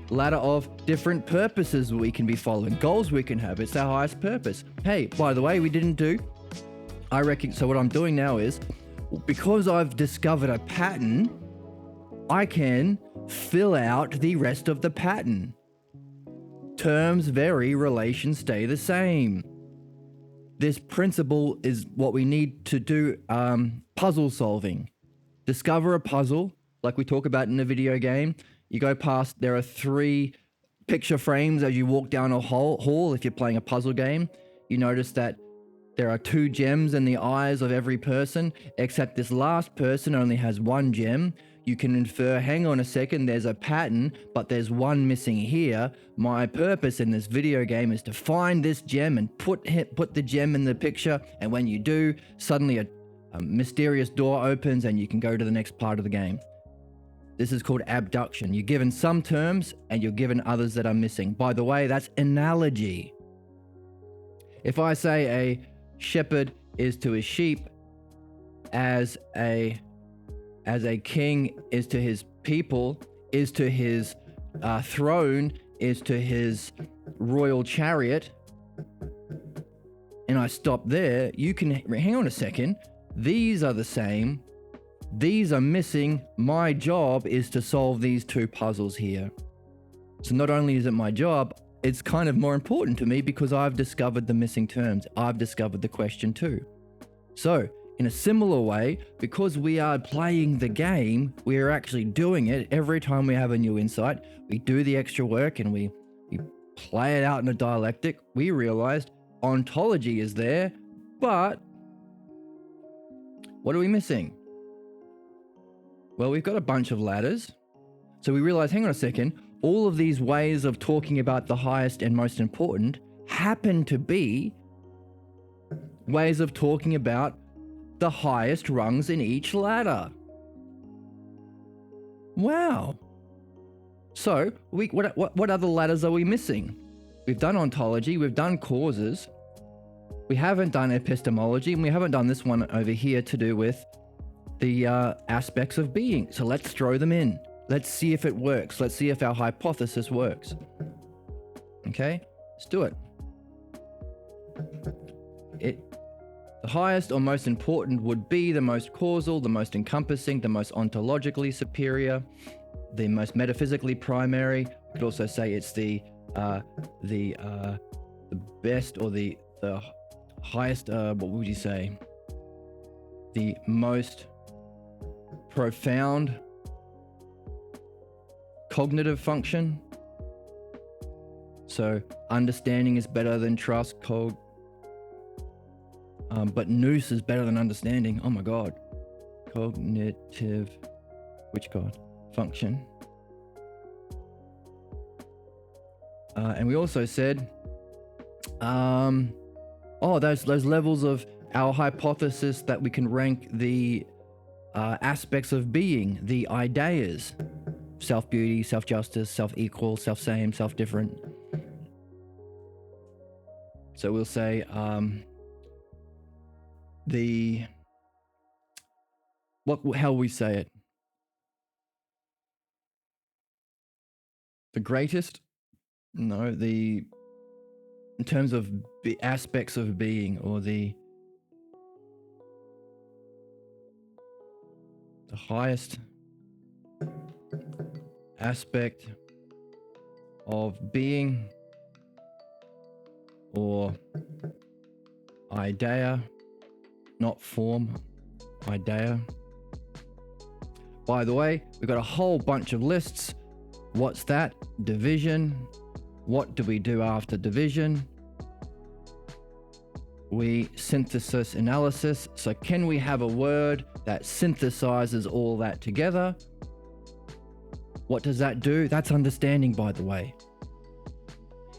Ladder of different purposes we can be following, goals we can have, it's our highest purpose. Hey, by the way, we didn't do, I reckon, so what I'm doing now is, because I've discovered a pattern, I can fill out the rest of the pattern. Terms vary, relations stay the same. This principle is what we need to do puzzle solving. Discover a puzzle, like we talk about in a video game. You go past, there are 3 picture frames as you walk down a hall. If you're playing a puzzle game, you notice that there are 2 gems in the eyes of every person, except this last person only has 1 gem. You can infer, hang on a second, there's a pattern, but there's 1 missing here. My purpose in this video game is to find this gem and put the gem in the picture. And when you do, suddenly a mysterious door opens and you can go to the next part of the game. This is called abduction. You're given some terms and you're given others that are missing. By the way, that's analogy. If I say a shepherd is to his sheep as a king is to his people, is to his throne, is to his royal chariot, and I stop there, you can, hang on a second, these are the same, these are missing, my job is to solve these 2 puzzles here. So not only is it my job, it's kind of more important to me because I've discovered the missing terms, I've discovered the question too. So, in a similar way, because we are playing the game, we are actually doing it every time we have a new insight. We do the extra work and we play it out in a dialectic. We realized ontology is there, but what are we missing? Well, we've got a bunch of ladders. So we realize, hang on a second, all of these ways of talking about the highest and most important happen to be ways of talking about the highest rungs in each ladder. Wow. So, what other ladders are we missing? We've done ontology, we've done causes, we haven't done epistemology, and we haven't done this one over here to do with the aspects of being. So let's throw them in. Let's see if it works. Let's see if our hypothesis works. Okay, let's do it. The highest or most important would be the most causal, the most encompassing, the most ontologically superior, the most metaphysically primary. You could also say it's the best or the highest. What would you say? The most profound cognitive function. So understanding is better than trust. But nous is better than understanding. Oh my God. Cognitive, which God? Function. And we also said, those levels of our hypothesis that we can rank the aspects of being, the ideas, self-beauty, self-justice, self-equal, self-same, self-different. So we'll say, how we say it? The greatest? No, in terms of the aspects of being, or the highest aspect of being, or idea, not form, idea. By the way, we've got a whole bunch of lists. What's that? Division. What do we do after division? We synthesis analysis. So can we have a word that synthesizes all that together? What does that do? That's understanding, by the way.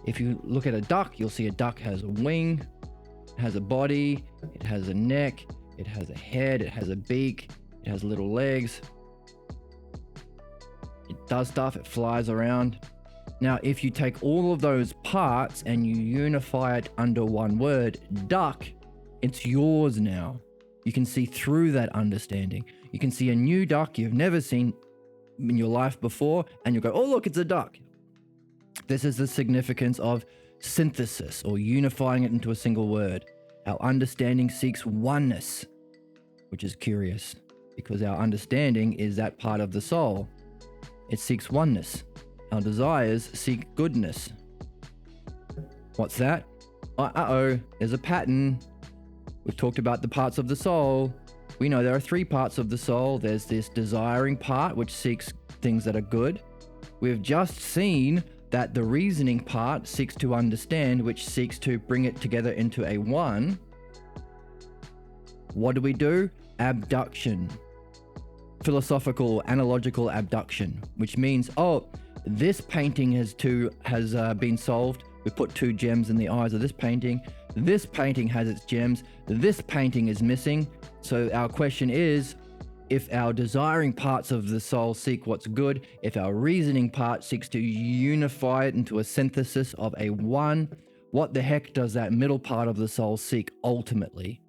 If you look at a duck, you'll see a duck has a wing, it has a body, it has a neck, it has a head, it has a beak, it has little legs. It does stuff, it flies around. Now, if you take all of those parts and you unify it under one word, duck, it's yours now. You can see through that understanding. You can see a new duck you've never seen in your life before, and you'll go, oh, look, it's a duck. This is the significance of synthesis, or unifying it into a single word. Our understanding seeks oneness, which is curious, because our understanding is that part of the soul. It seeks oneness. Our desires seek goodness. What's that? Uh-oh, there's a pattern. We've talked about the parts of the soul. We know there are 3 parts of the soul. There's this desiring part, which seeks things that are good. We've just seen that the reasoning part seeks to understand, which seeks to bring it together into a one. What do? Abduction. Philosophical, analogical abduction, which means, oh, this painting has been solved. We put 2 gems in the eyes of this painting. This painting has its gems. This painting is missing. So our question is, if our desiring parts of the soul seek what's good, if our reasoning part seeks to unify it into a synthesis of a one, what the heck does that middle part of the soul seek ultimately?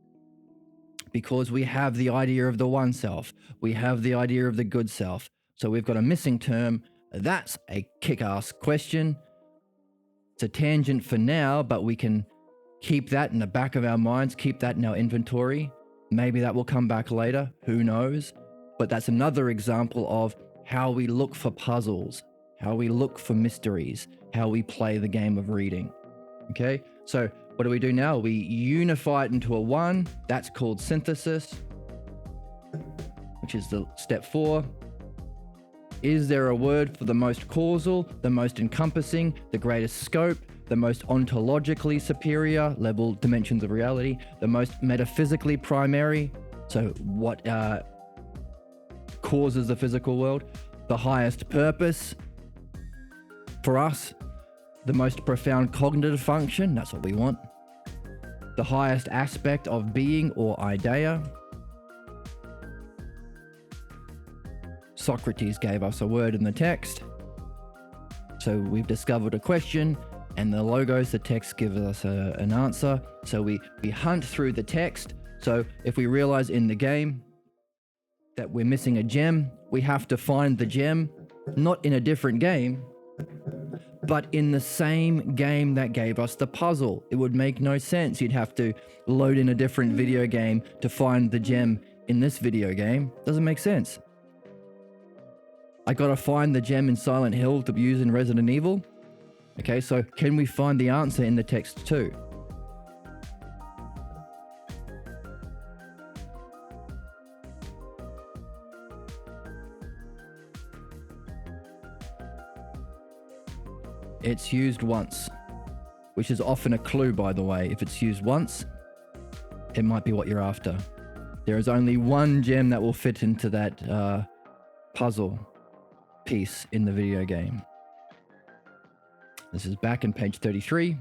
Because we have the idea of the one self. We have the idea of the good self. So we've got a missing term. That's a kick-ass question. It's a tangent for now, but we can keep that in the back of our minds, keep that in our inventory. Maybe that will come back later, who knows? But that's another example of how we look for puzzles, how we look for mysteries, how we play the game of reading. Okay, so what do we do now? We unify it into a one. That's called synthesis, which is the step 4. Is there a word for the most causal, the most encompassing, the greatest scope, the most ontologically superior level dimensions of reality, the most metaphysically primary? So what causes the physical world? The highest purpose for us, the most profound cognitive function, that's what we want. The highest aspect of being or idea. Socrates gave us a word in the text. So we've discovered a question, and the logos, the text, gives us an answer. So we hunt through the text. So if we realize in the game that we're missing a gem, we have to find the gem, not in a different game, but in the same game that gave us the puzzle. It would make no sense. You'd have to load in a different video game to find the gem in this video game. Doesn't make sense. I gotta find the gem in Silent Hill to use in Resident Evil. Okay, so can we find the answer in the text too? It's used once, which is often a clue, by the way. If it's used once, it might be what you're after. There is only one gem that will fit into that puzzle piece in the video game. This is back in page 33.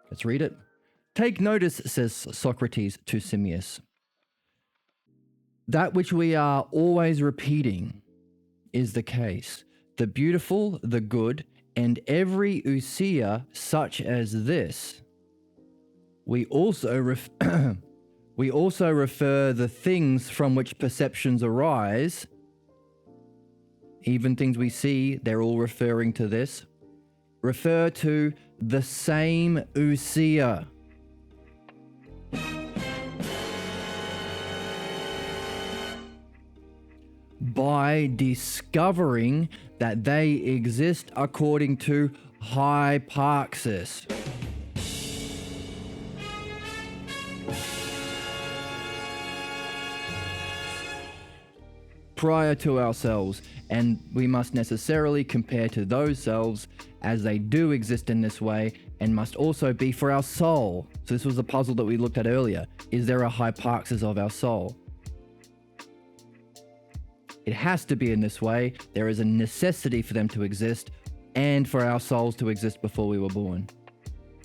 Let's read it. Take notice, says Socrates to Simmias. That which we are always repeating is the case. The beautiful, the good, and every ousia such as this. We also refer the things from which perceptions arise. Even things we see, they're all referring to this. Refer to the same ousia. By discovering that they exist according to hyparxis. Prior to ourselves, and we must necessarily compare to those selves as they do exist in this way, and must also be for our soul. So this was the puzzle that we looked at earlier. Is there a hyparxis of our soul? It has to be in this way. There is a necessity for them to exist and for our souls to exist before we were born.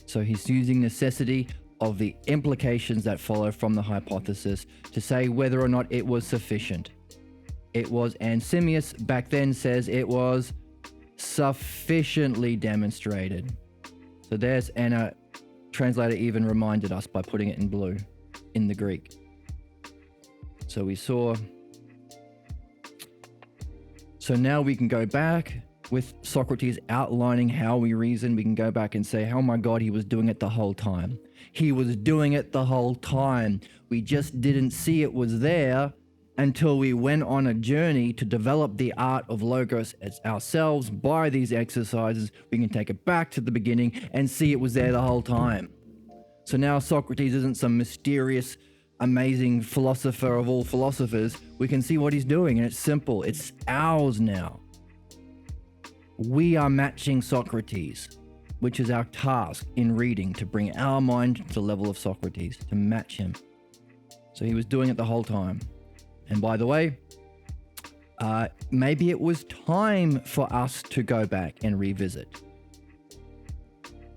So he's using necessity of the implications that follow from the hypothesis to say whether or not it was sufficient. It was, and Simius back then says it was sufficiently demonstrated. So there's, and a translator even reminded us by putting it in blue in the Greek. So we saw. So now we can go back with Socrates outlining how we reason. We can go back and say, oh my God, he was doing it the whole time. He was doing it the whole time. We just didn't see it was there until we went on a journey to develop the art of logos as ourselves by these exercises. We can take it back to the beginning and see it was there the whole time. So now Socrates isn't some mysterious, amazing philosopher of all philosophers. We can see what he's doing, and it's simple. It's ours now. We are matching Socrates, which is our task in reading, to bring our mind to the level of Socrates, to match him. So he was doing it the whole time. And by the way, maybe it was time for us to go back and revisit.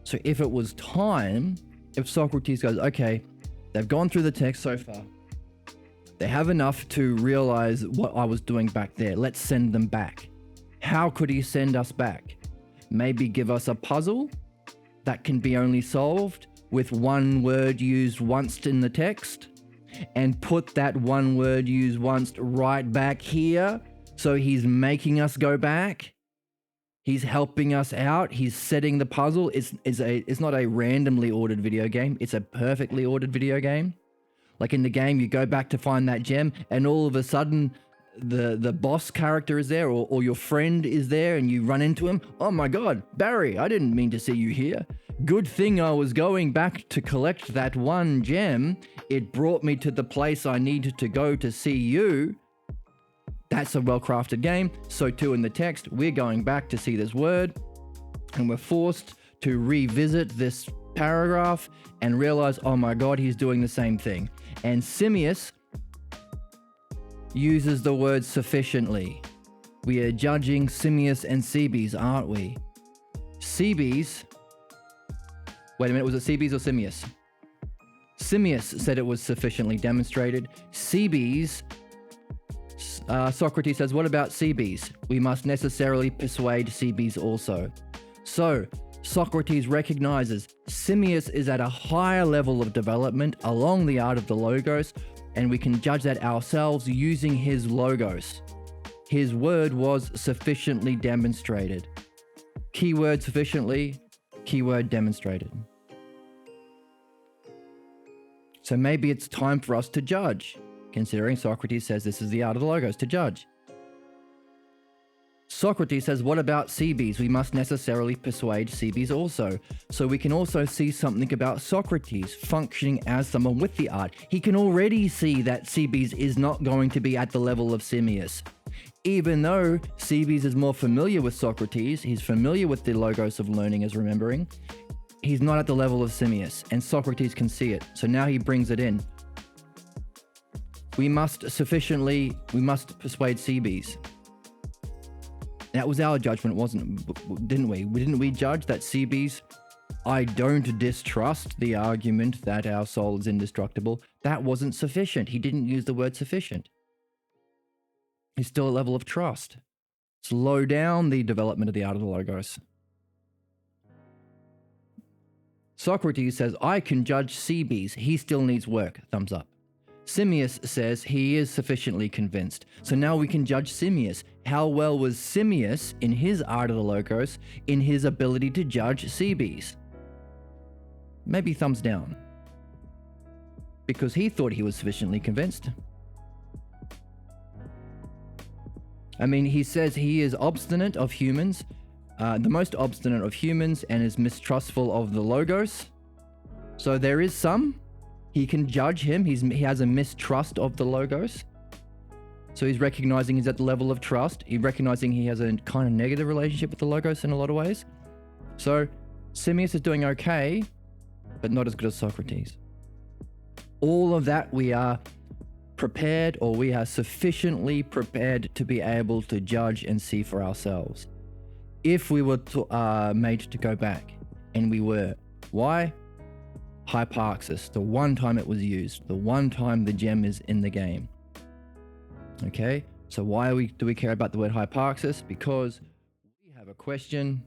So if it was time, if Socrates goes, okay, they've gone through the text so far, they have enough to realize what I was doing back there. Let's send them back. How could he send us back? Maybe give us a puzzle that can be only solved with one word used once in the text, and put that one word used once right back here. So he's making us go back. He's helping us out. He's setting the puzzle. It's not a randomly ordered video game. It's a perfectly ordered video game. Like in the game, you go back to find that gem, and all of a sudden the boss character is there, or your friend is there, and you run into him. Oh my God, Barry, I didn't mean to see you here. Good thing I was going back to collect that one gem. It brought me to the place I needed to go to see you. That's a well-crafted game. So too in the text, we're going back to see this word, and we're forced to revisit this paragraph and realize, oh my God, he's doing the same thing. And Simius uses the word sufficiently. We are judging Simius and Cebes, aren't we? Cebes, wait a minute, was it Cebes or Simius? Simius said it was sufficiently demonstrated. Cebes, Socrates says, what about Cebes? We must necessarily persuade Cebes also. So, Socrates recognizes Simius is at a higher level of development along the art of the logos, and we can judge that ourselves using his logos. His word was sufficiently demonstrated. Keyword sufficiently, keyword demonstrated. So maybe it's time for us to judge, considering Socrates says this is the art of the logos, to judge. Socrates says, what about Cebes? We must necessarily persuade Cebes also. So we can also see something about Socrates functioning as someone with the art. He can already see that Cebes is not going to be at the level of Simius. Even though Cebes is more familiar with Socrates, he's familiar with the logos of learning as remembering, he's not at the level of Simius, and Socrates can see it. So now he brings it in. We must persuade Cebes. That was our judgment, didn't we? Didn't we judge that Cebes, I don't distrust the argument that our soul is indestructible? That wasn't sufficient. He didn't use the word sufficient. He's still a level of trust. Slow down the development of the art of the logos. Socrates says, I can judge Cebes. He still needs work. Thumbs up. Simius says he is sufficiently convinced. So now we can judge Simius. How well was Simius in his art of the logos, in his ability to judge Cebes? Maybe thumbs down. Because he thought he was sufficiently convinced. I mean, he says he is obstinate of humans, the most obstinate of humans, and is mistrustful of the logos. So there is some. He can judge him. He has a mistrust of the logos. So he's recognizing he's at the level of trust. He's recognizing he has a kind of negative relationship with the logos in a lot of ways. So Simius is doing okay, but not as good as Socrates. All of that we are prepared, or we are sufficiently prepared to be able to judge and see for ourselves. If we were made to go back, and we were. Why? Hyparxis, the one time it was used, the one time the gem is in the game. Okay, so why do we care about the word hyparxis? Because we have a question.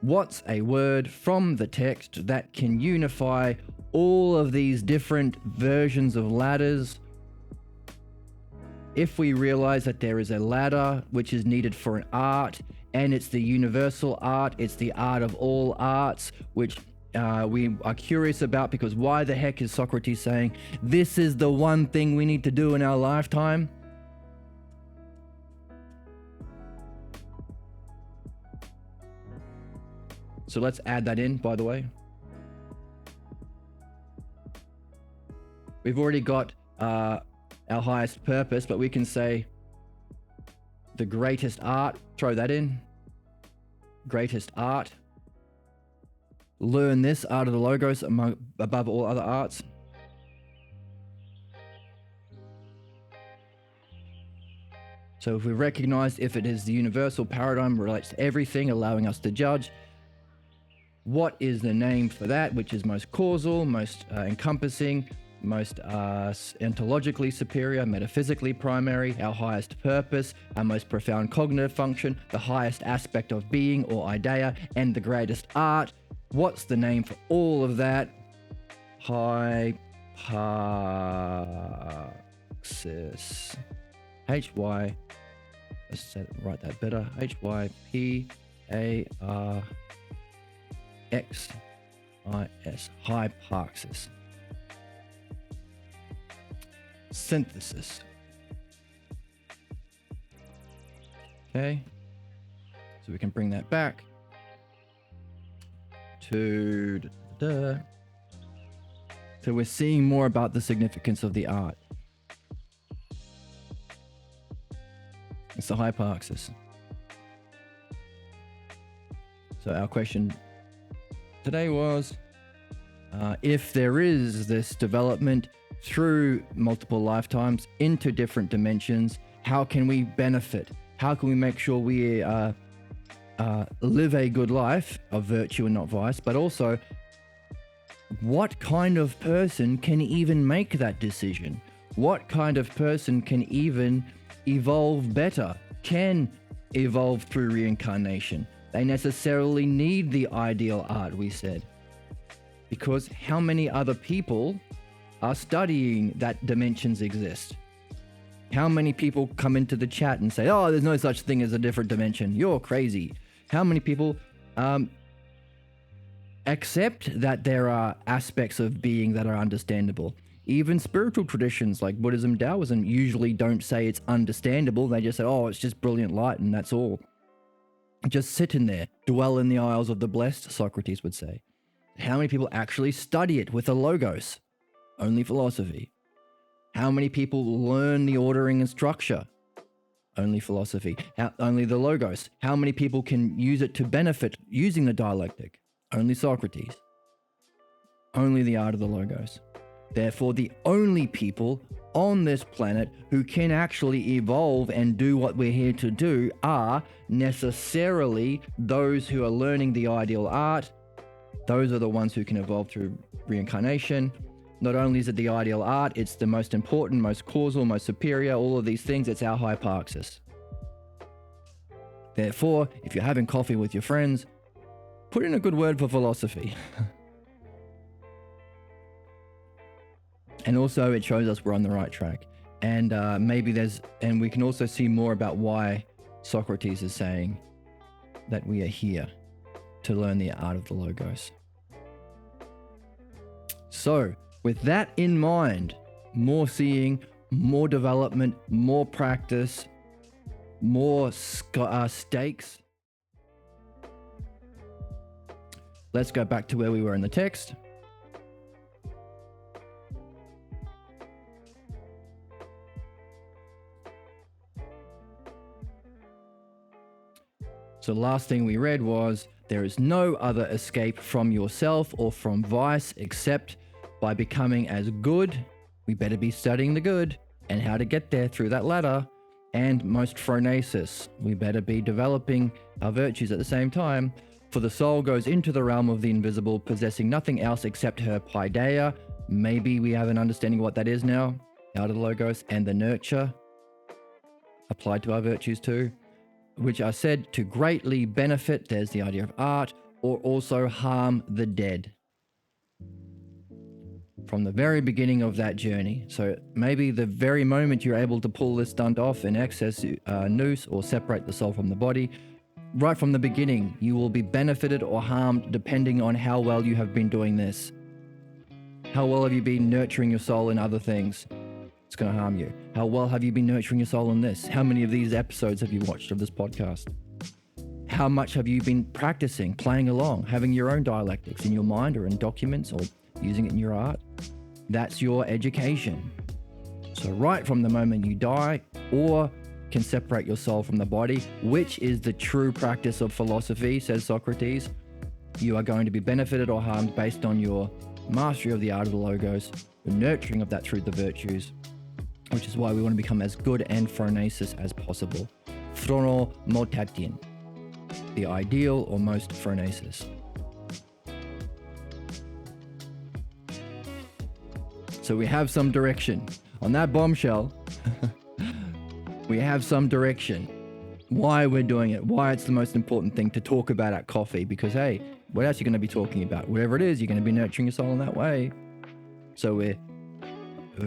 What's a word from the text that can unify all of these different versions of ladders? If we realize that there is a ladder which is needed for an art, and it's the universal art, it's the art of all arts, which we are curious about, because why the heck is Socrates saying this is the one thing we need to do in our lifetime? So let's add that in, by the way. We've already got our highest purpose, but we can say the greatest art, throw that in. Greatest art. Learn this art of the logos above all other arts. So if we recognize if it is the universal paradigm, relates to everything, allowing us to judge, what is the name for that which is most causal, most encompassing, most ontologically superior, metaphysically primary, our highest purpose, our most profound cognitive function, the highest aspect of being or idea, and the greatest art? What's the name for all of that? Hyparxis. H-Y, let's write that better. H-Y-P-A-R-X-I-S. Hyparxis. Synthesis. Okay, so we can bring that back to so we're seeing more about the significance of the art. It's the hyparxis. So our question today was, if there is this development through multiple lifetimes into different dimensions, how can we benefit? How can we make sure we live a good life of virtue and not vice? But also, what kind of person can even make that decision? What kind of person can even evolve better, can evolve through reincarnation? They necessarily need the ideal art, we said. Because how many other people are studying that dimensions exist? How many people come into the chat and say, oh, there's no such thing as a different dimension, you're crazy? How many people accept that there are aspects of being that are understandable? Even spiritual traditions like Buddhism, Taoism usually don't say it's understandable. They just say, oh, it's just brilliant light and that's all. Just sit in there, dwell in the isles of the blessed, Socrates would say. How many people actually study it with a logos? Only philosophy. How many people learn the ordering and structure? Only philosophy. Only the logos. How many people can use it to benefit using the dialectic? Only Socrates. Only the art of the logos. Therefore, the only people on this planet who can actually evolve and do what we're here to do are necessarily those who are learning the ideal art. Those are the ones who can evolve through reincarnation. Not only is it the ideal art, it's the most important, most causal, most superior, all of these things. It's our hyparxis. Therefore, if you're having coffee with your friends, put in a good word for philosophy. And also it shows us we're on the right track. And and we can also see more about why Socrates is saying that we are here to learn the art of the logos. So, with that in mind, more seeing, more development, more practice, more stakes. Let's go back to where we were in the text. So the last thing we read was, there is no other escape from yourself or from vice except by becoming as good, we better be studying the good and how to get there through that ladder. And most phronesis, we better be developing our virtues at the same time. For the soul goes into the realm of the invisible, possessing nothing else except her paideia. Maybe we have an understanding of what that is now, out of the logos, and the nurture applied to our virtues too, which are said to greatly benefit, there's the idea of art, or also harm the dead. From the very beginning of that journey. So maybe the very moment you're able to pull this stunt off in excess noose or separate the soul from the body, right from the beginning, you will be benefited or harmed depending on how well you have been doing this. How well have you been nurturing your soul in other things? It's going to harm you. How well have you been nurturing your soul in this? How many of these episodes have you watched of this podcast? How much have you been practicing, playing along, having your own dialectics in your mind or in documents or using it in your art? That's your education. So right from the moment you die or can separate your soul from the body, which is the true practice of philosophy, says Socrates, you are going to be benefited or harmed based on your mastery of the art of the logos, the nurturing of that through the virtues, which is why we want to become as good and phronesis as possible. Phrono motatin, the ideal or most phronesis. So we have some direction. On that bombshell, we have some direction. Why we're doing it, why it's the most important thing to talk about at coffee, because hey, what else are you going to be talking about? Whatever it is, you're going to be nurturing your soul in that way. So we're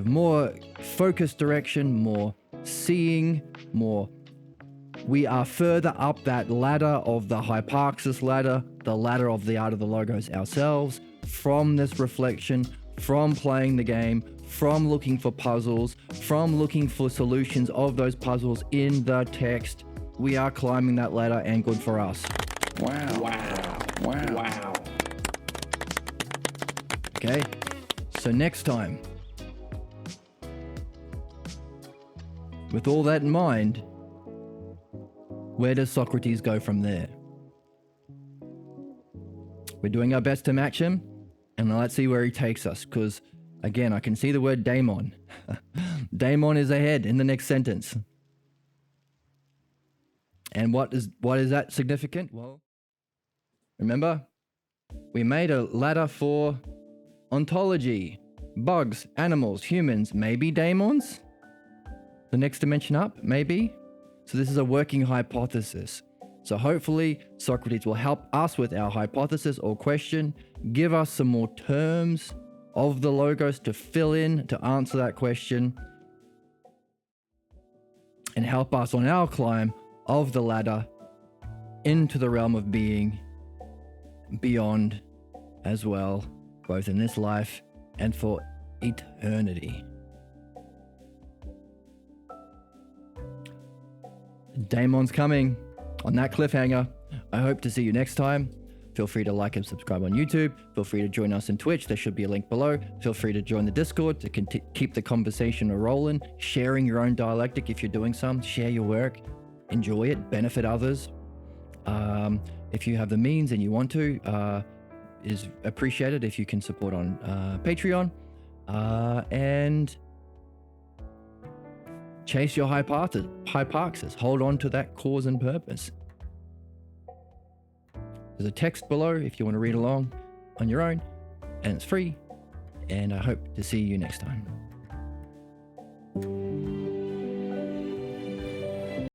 more focused direction, more seeing, more. We are further up that ladder of the hyparxis ladder, the ladder of the art of the logos ourselves, from this reflection, from playing the game, from looking for puzzles, from looking for solutions of those puzzles in the text. We are climbing that ladder, and good for us. Wow. Wow. Wow. Wow. Okay, so next time, with all that in mind, where does Socrates go from there? We're doing our best to match him, and let's see where he takes us, because again, I can see the word daemon. Daemon is ahead in the next sentence. And what is that significant? Well, remember, we made a ladder for ontology, bugs, animals, humans, maybe daemons? The next dimension up, maybe? So this is a working hypothesis. So hopefully Socrates will help us with our hypothesis or question, give us some more terms of the logos to fill in, to answer that question, and help us on our climb of the ladder into the realm of being, beyond as well, both in this life and for eternity. Daemon's coming. On that cliffhanger, I hope to see you next time. Feel free to like and subscribe on YouTube. Feel free to join us on Twitch. There should be a link below. Feel free to join the Discord to keep the conversation rolling. Sharing your own dialectic if you're doing some. Share your work. Enjoy it. Benefit others. If you have the means and you want to, is appreciated if you can support on Patreon. And chase your hyparxis. Hold on to that cause and purpose. There's a text below if you want to read along on your own, and it's free. And I hope to see you next time.